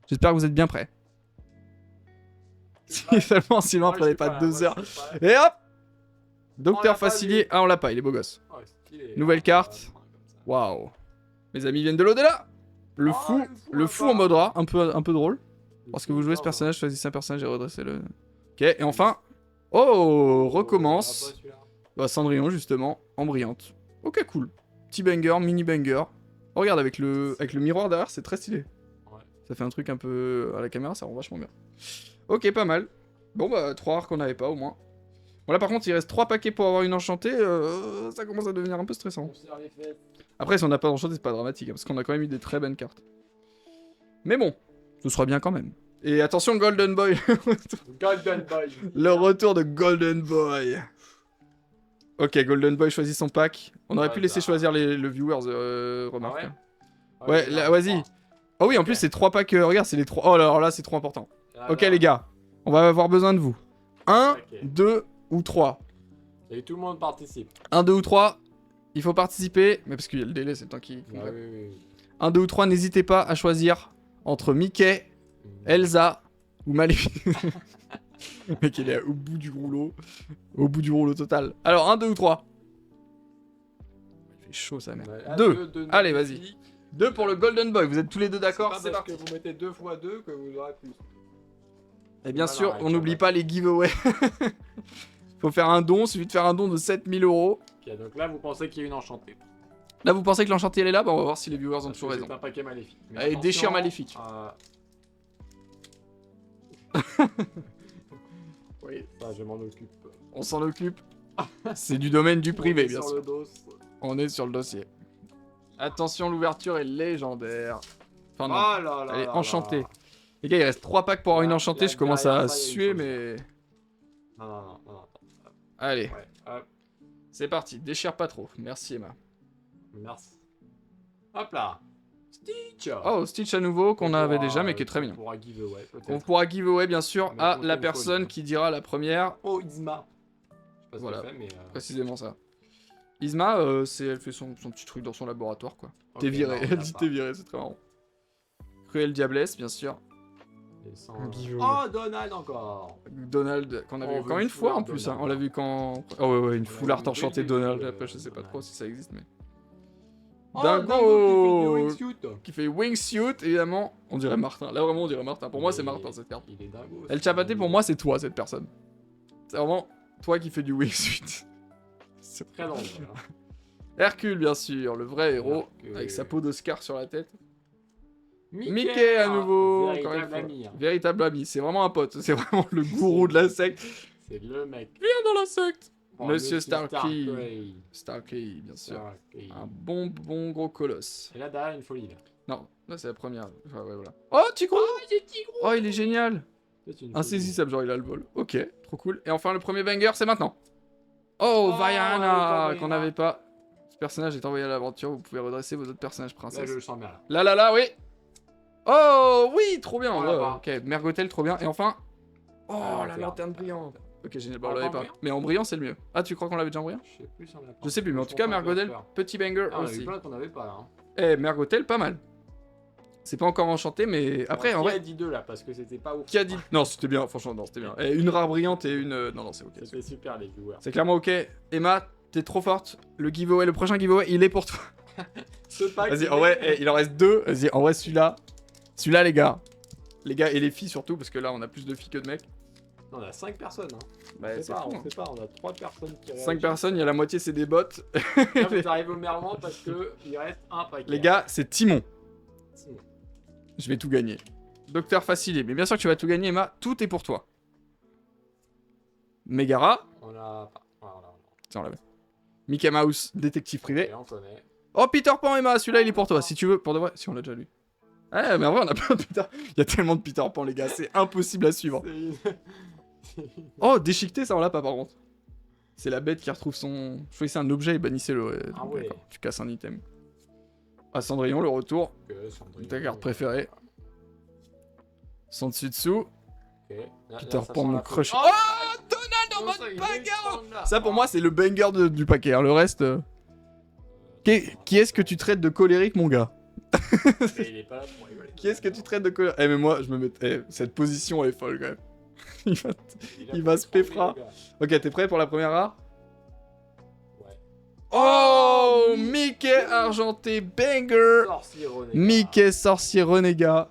J'espère que vous êtes bien prêts. Si seulement Sylvain prenait pas 2 heures. Et hop! Docteur l'a pas, Facilier. lui. Ah, on l'a pas, il est beau gosse. Oh, stylé. Nouvelle carte. Waouh. Mes amis viennent de l'au-delà. Le Oh, fou, le le fou fou en mode rare, un peu drôle. Le Lorsque fou, vous jouez ce pardon. personnage, choisissez un personnage et redressez-le. Ok, et enfin. Oh, recommence. Ah, pas celui-là. Bah, Cendrillon, justement, en brillante. Ok, cool. Petit banger, mini banger. Oh, regarde, avec le miroir derrière, c'est très stylé. Ouais. Ça fait un truc un peu à la caméra, ça rend vachement bien. Ok, pas mal. Bon, bah, 3 rares qu'on n'avait pas, au moins. Bon, là, par contre, il reste 3 paquets pour avoir une enchantée. Ça commence à devenir un peu stressant. On serre les fesses. Après, si on n'a pas d'enchantée, c'est pas dramatique, hein, parce qu'on a quand même eu des très bonnes cartes. Mais bon, ce sera bien quand même. Et attention, Golden Boy. Golden Boy. Le retour de Golden Boy. Ok, Golden Boy choisit son pack. On aurait pu laisser choisir le viewers, remarque. Ah Ouais, là, vas-y. Oh oui, en plus, c'est 3 packs. Regarde, c'est les 3. Oh là, alors là, c'est trop important. Ok, les gars, on va avoir besoin de vous. 1, Ok. 2 ou 3. Et tout le monde participe. 1, 2 ou 3. Il faut participer. Mais parce qu'il y a le délai, c'est le temps qui. Ah, oui. 1, 2 ou 3, n'hésitez pas à choisir entre Mickey, Elsa ou Maléfique. Le mec, il est au bout du rouleau. Au bout du rouleau total. Alors, 1, 2 ou 3. Il fait chaud, ça, merde. Ouais, 2. Allez, vas-y. 2 pour le Golden Boy. Vous êtes tous les deux d'accord? C'est parce que vous mettez 2 x 2 que vous aurez plus. Et bien sûr, Voilà, on n'oublie pas les giveaways. Faut faire un don. Il suffit de faire un don de 7000 €. Ok, donc là, vous pensez qu'il y a une enchantée. Là, vous pensez que l'enchantée, elle est là? Bah, on va voir si les viewers ont Parce toujours que raison. C'est un paquet maléfique. Mais Allez, attention, déchire maléfique. Oui, ça, je m'en occupe. On s'en occupe. C'est du domaine du privé, bien sur sûr. le dos. On est sur le dossier. Attention, l'ouverture est légendaire. Enfin, non. Oh là là Elle est là enchantée. là. Les gars, il reste 3 packs pour avoir une Là, enchantée. là, Je commence derrière à ça, il y a une suer, chose. mais. Non. Allez, Ouais, hop, c'est parti. Déchire pas trop. Merci, Emma. merci. Hop là. Stitch. Oh, Stitch à nouveau, qu'on avait déjà, mais qui est très bien. On pourra giveaway, On peut-être. pourra giveaway, bien sûr, Mais à comptez la une personne folie. qui dira la première. Oh, Isma. Je sais pas ce Voilà. qu'elle fait, mais... Précisément ça. Isma, elle fait son petit truc dans son laboratoire, quoi. ok, T'es viré, non, on elle l'a dit pas. t'es viré, c'est très marrant. Cruel Diablesse, bien sûr. Et sans- Un giveaway. Oh, Donald encore. Donald, qu'on avait Oh, vu quand une une fois en foulard plus, Donald. hein. On l'a vu quand. Oh ouais, une On l'a foulard vu dès enchantée le début, Donald. Après, je sais pas Donald. trop si ça existe, mais. Oh, Dingo qui fait du wingsuit. Qui fait wingsuit, évidemment. On dirait Martin. Là, vraiment, on dirait Martin. Pour moi, c'est Martin, cette carte. Il est dingo. El Chapaté, pour moi, c'est toi, cette personne. C'est vraiment toi qui fais du wingsuit. C'est très dangereux. hein. Hercule, bien sûr, le vrai héros, Hercule. avec sa peau d'Oscar sur la tête. Mickey, Mickey à nouveau, encore une véritable fois. ami. hein. Véritable ami, c'est vraiment un pote, c'est vraiment le gourou de la secte. C'est le mec. Viens dans la secte. Oh, Monsieur Starkey. Starkey. Starkey, bien sûr. Starkey. Un bon gros colosse. Et là, derrière, une folie. Là. Non, là c'est la première. Ouais, voilà. Oh, Tigro. Oh, il est génial. C'est une folie. Insaisissable, genre il a le vol. Ok, trop cool. Et enfin, le premier banger, c'est maintenant. Oh, Oh, Vaiana, Vaiana. qu'on n'avait pas. Ce personnage est envoyé à l'aventure, vous pouvez redresser vos autres personnages Là, princesses. je le sens bien. Là. Là, oui. Oh, oui, trop bien. On Ouais, l'a pas. ok, Mergotel, trop bien. Et enfin. Oh, Ah, la ok. lanterne brillante. Ok, génial, bah, on Ah, l'avait en pas. brillant Mais en brillant, c'est le mieux. Ah, tu crois qu'on l'avait déjà en brillant? Je sais plus si on l'a pas. Je sais plus, mais en tout cas, Mergodel, petit banger Ah, on a eu aussi. plein qu'on avait pas là. Hein. Eh, Mergotel, pas mal. C'est pas encore enchanté, mais après, Alors, en qui vrai. a dit 2 là parce que c'était pas ouf. Qui a dit. Non, c'était bien, franchement, non, c'était bien. Et une rare brillante et une. Non, c'est ok. C'était super les viewers. C'est clairement ok. Emma, t'es trop forte. Le giveaway, le prochain giveaway, il est pour toi. Ce pack, Vas-y, il en est- vrai, il en reste 2. Vas-y, en vrai, celui-là. Celui-là, les gars. Les gars et les filles surtout, parce que là, on a plus de filles que de mecs. Non, on a 5 personnes. Hein. Bah, On c'est sait pas, fou, on hein. sait pas, on a 3 personnes qui 5 personnes, il y a la moitié, c'est des bots. Là, vous arrivez au merment parce que il reste un paquet. Les gars, c'est Timon. Sinon, Je vais tout gagner. Docteur Facilier. Mais bien sûr que tu vas tout gagner, Emma. Tout est pour toi. Megara. on a pas. Voilà, Tiens, on l'avait. Mickey Mouse, détective privé. Et on connaît. Oh, Peter Pan, Emma, celui-là, il est pour toi. Si tu veux, pour de vrai. Si on l'a déjà lu. Ouais, mais en vrai, on a plein de Peter. Il y a tellement de Peter Pan, les gars. C'est impossible à suivre. Oh, déchiqueté, ça, on l'a pas, par contre. C'est la bête qui retrouve son. Choisissez un objet et bannissez-le. Ouais. Ah ouais. D'accord. Tu casses un item. Ah, Cendrillon, le retour. Ta carte préférée. Sans dessus-dessous. Peter Pan, mon crush. Oh, Oh, Donald en mode bagarre. Ça, pour moi, c'est le banger du paquet. hein. Le reste. Qui est-ce que tu traites de colérique, mon gars? Il est pas là pour rigoler. Qui est-ce que tu traites de colérique? Eh, mais moi, je me mets. Eh, cette position, elle est folle quand même. Il va se péfra. Ok, t'es prêt pour la première rare? Oh, Mickey argenté banger. Sorcier renégat. Mickey sorcier renégat.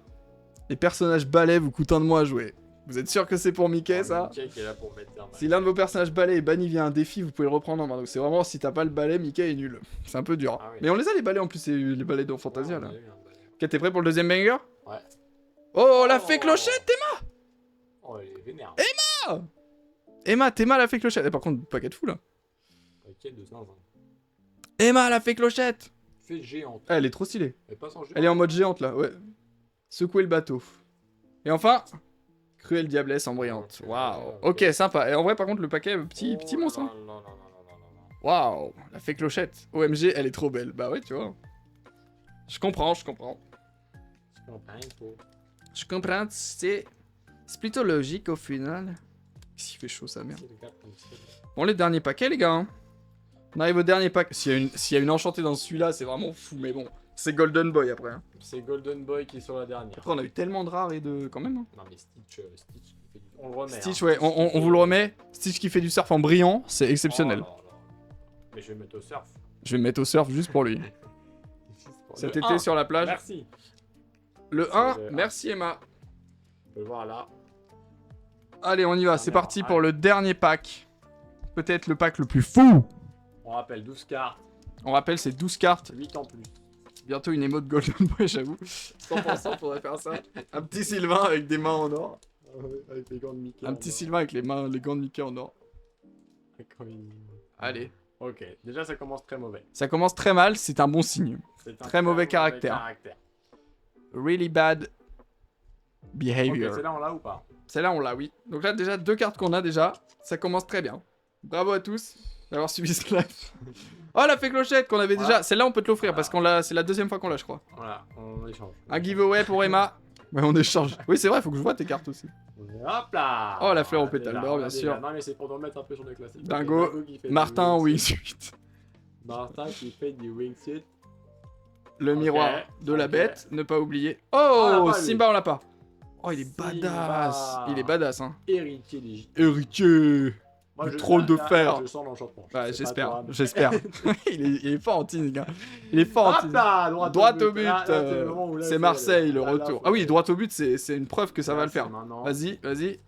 Les personnages balais vous coûtent un de moins à jouer. Vous êtes sûr que c'est pour Mickey, ça? Mickey qui est là pour mettre un Si l'un de vos personnages balais est banni via un défi, vous pouvez le reprendre en main. Donc c'est vraiment, si t'as pas le balai, Mickey est nul. C'est un peu dur. Ah oui. Mais on les a les balais en plus, c'est les balais dans Fantasia, là. on a eu un balai. Ok, t'es prêt pour le deuxième banger? Ouais. Oh, la fée clochette, Oh, il est vénère. Emma, Théma la fée clochette. Et par contre, paquet de fou, là. Paquet de zinzin. Emma la fée clochette. Fée géante. Ah, elle est trop stylée. Elle passe en géant. Elle est en mode géante, là, ouais. Secouer le bateau. Et enfin, Cruelle Diablesse en brillante. Waouh. Ok, sympa. Et en vrai, par contre, le paquet, petit monstre. Hein. Waouh, la fée clochette. OMG, elle est trop belle. Bah ouais, tu vois. Je comprends. Je comprends, c'est plutôt logique au final. S'il fait chaud, ça merde. Bon, les derniers paquets, les gars. Hein. On arrive au dernier pack. S'il y a une enchantée dans celui-là, c'est vraiment fou. Mais bon, c'est Golden Boy après. Hein. C'est Golden Boy qui est sur la dernière. Après, on a eu tellement de rares et de. Quand même. Hein. Non, mais Stitch, on le remet. Stitch, hein. ouais, on vous le remet. Stitch qui fait du surf en brillant, c'est exceptionnel. Oh là là. Mais je vais mettre au surf. Je vais me mettre au surf juste pour lui. Cet été sur la plage. Merci. Le 1, le merci Emma. On peut le voir là. Allez, on y va, c'est Dernière, parti allez. pour le dernier pack. Peut-être le pack le plus fou. On rappelle 12 cartes, On rappelle, c'est 12 cartes. 8 en plus. Bientôt une émote Golden Boy, j'avoue. 100% faudrait faire ça. Un petit Sylvain avec des mains en or. Avec les gants de Mickey. Un petit Sylvain avec les gants de Mickey en or. Allez. Ok, déjà ça commence très mauvais. Ça commence très mal, c'est un bon signe. C'est un Très mauvais caractère. Really bad Ok, behavior. celle-là on l'a ou pas? Celle-là, on l'a, oui. Donc là, déjà, 2 cartes qu'on a déjà. Ça commence très bien. Bravo à tous d'avoir suivi ce live. Oh, la fée clochette qu'on avait déjà. Voilà. Celle-là, on peut te l'offrir Voilà. parce qu'on l'a. C'est la deuxième fois qu'on l'a, je crois. Voilà, on échange. Un giveaway pour Emma. Ouais, on échange. Oui, c'est vrai, faut que je vois tes cartes aussi. Hop là. Oh, la fleur au Voilà, pétale déjà, d'or, on bien a sûr. déjà. Non mais c'est pour nous mettre un peu sur le classique. Dingo. Ok, qui fait Martin du wingsuit. Wingsuit. Martin qui fait du wingsuit. Le Ok, miroir de la ok. bête, ne pas oublier. on l'a Oh, pas, lui. Simba, on l'a pas. Oh, il est Simba. badass. Il est badass, hein. Héritier des Héritier. Moi, Du trône de fer. Je sens l'enchantement. Je Ouais, sais pas j'espère, toi, mais- j'espère. il est fort en team, les gars. Il est fort en Hop team. là, Droit au but, Là, c'est le moment où là, c'est faut Marseille, aller. le Là, retour. faut Ah oui, aller. droit au but, c'est une preuve que ça va Là, le faire. c'est maintenant. Vas-y, vas-y.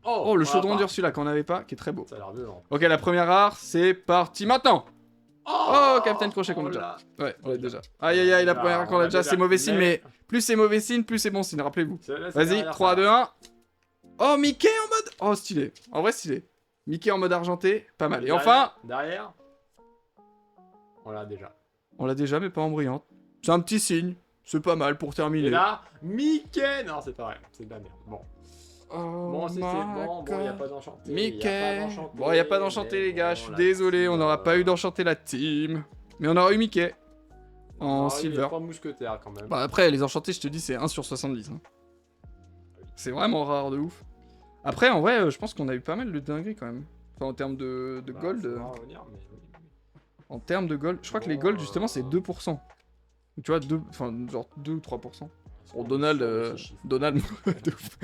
Oh, Oh, le voilà, chaudron bah. d'Ursula qu'on n'avait pas, qui est très beau. Ça a l'air violent. Ok, la première rare, c'est parti maintenant. Oh, Captain Crochet qu'on a oh déjà. là. Ouais, on l'a déjà. Aïe aïe aïe, la Ah, première rare qu'on on a l'a déjà, déjà. c'est mauvais signe, mais Mais- plus c'est mauvais signe, plus c'est bon signe, rappelez-vous. Celle-là, c'est Vas-y, derrière 3, ça. 2, 1. Oh, Mickey en mode. Oh, stylé. En vrai, stylé. Mickey en mode argenté, pas mal. Et Derrière, enfin, Derrière. On l'a déjà. on l'a déjà, mais pas en brillante. C'est un petit signe. C'est pas mal pour terminer. Et là, Mickey. Non, c'est pas vrai. C'est de la merde. Bon. Oh Bon, si c'est bon, my il n'y a God. pas d'enchanté. Mickey. Bon, y a pas d'enchanté, les gars. Je suis désolé, désolé, on n'aura pas eu d'enchanté la team. Mais on aura eu Mickey. En silver. 3 mousquetaires quand même. Bah, après, les enchantés, je te dis, c'est 1 sur 70. Hein. C'est vraiment rare de ouf. Après, en vrai, je pense qu'on a eu pas mal de dingueries quand même. Enfin, en termes de Bah, gold. faudra revenir, mais oui. En termes de gold. Je crois que les Bon, gold, justement, c'est 2%. Donc, tu vois, enfin, genre 2 ou 3%. Bon, Donald, Donald, de ouf.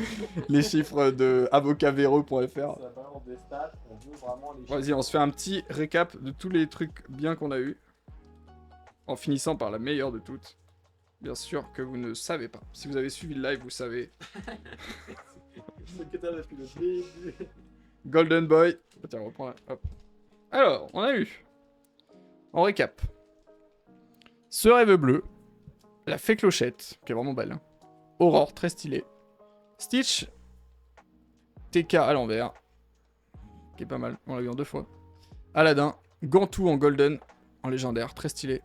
Les chiffres de avocatvereux.fr. Ça balance des stats, on veut vraiment les Vas-y, on se fait un petit récap de tous les trucs bien qu'on a eu. En finissant par la meilleure de toutes. Bien sûr que vous ne savez pas. Si vous avez suivi le live, vous savez. depuis le début. Golden Boy. Tiens, on reprend là. Hop. Alors, on a eu. En récap. Ce rêve bleu. La fée clochette, qui est vraiment belle. Hein. Aurore, très stylée. Stitch. TK à l'envers. Qui est pas mal. On l'a eu en 2 fois. Aladdin. Gantou en golden. En légendaire, très stylé.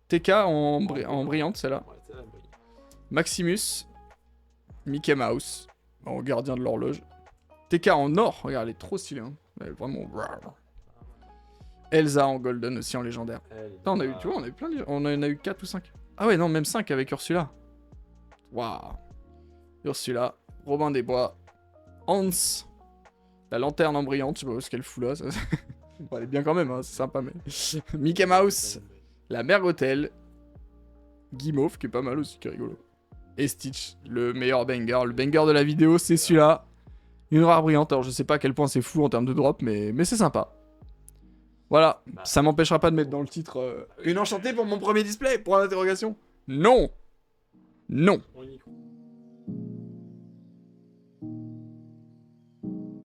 TK en brillante, celle-là. Ouais, c'est la brille. Maximus. Mickey Mouse. En gardien de l'horloge. TK en or. Regarde, elle est trop stylée. Hein. Elle est vraiment. Elsa en golden aussi en légendaire. Putain, on a eu, tu vois, on a eu plein de... On en a eu 4 ou 5. Ah ouais, non, même 5 avec Ursula. Waouh. Ursula. Robin des Bois. Hans. La lanterne en brillante. Je sais pas ce qu'elle fout là. Ça... bon, elle est bien quand même, hein, c'est sympa, mais... Mickey Mouse. La mère Gothel. Guimauve, qui est pas mal aussi, qui est rigolo. Et Stitch, le meilleur banger. Le banger de la vidéo, c'est celui-là. Une rare brillante. Alors, je sais pas à quel point c'est fou en termes de drop, mais c'est sympa. Voilà, Bah. ça m'empêchera pas de mettre dans le titre une enchantée pour mon premier display, pour l'interrogation. Non. Non. On y croit.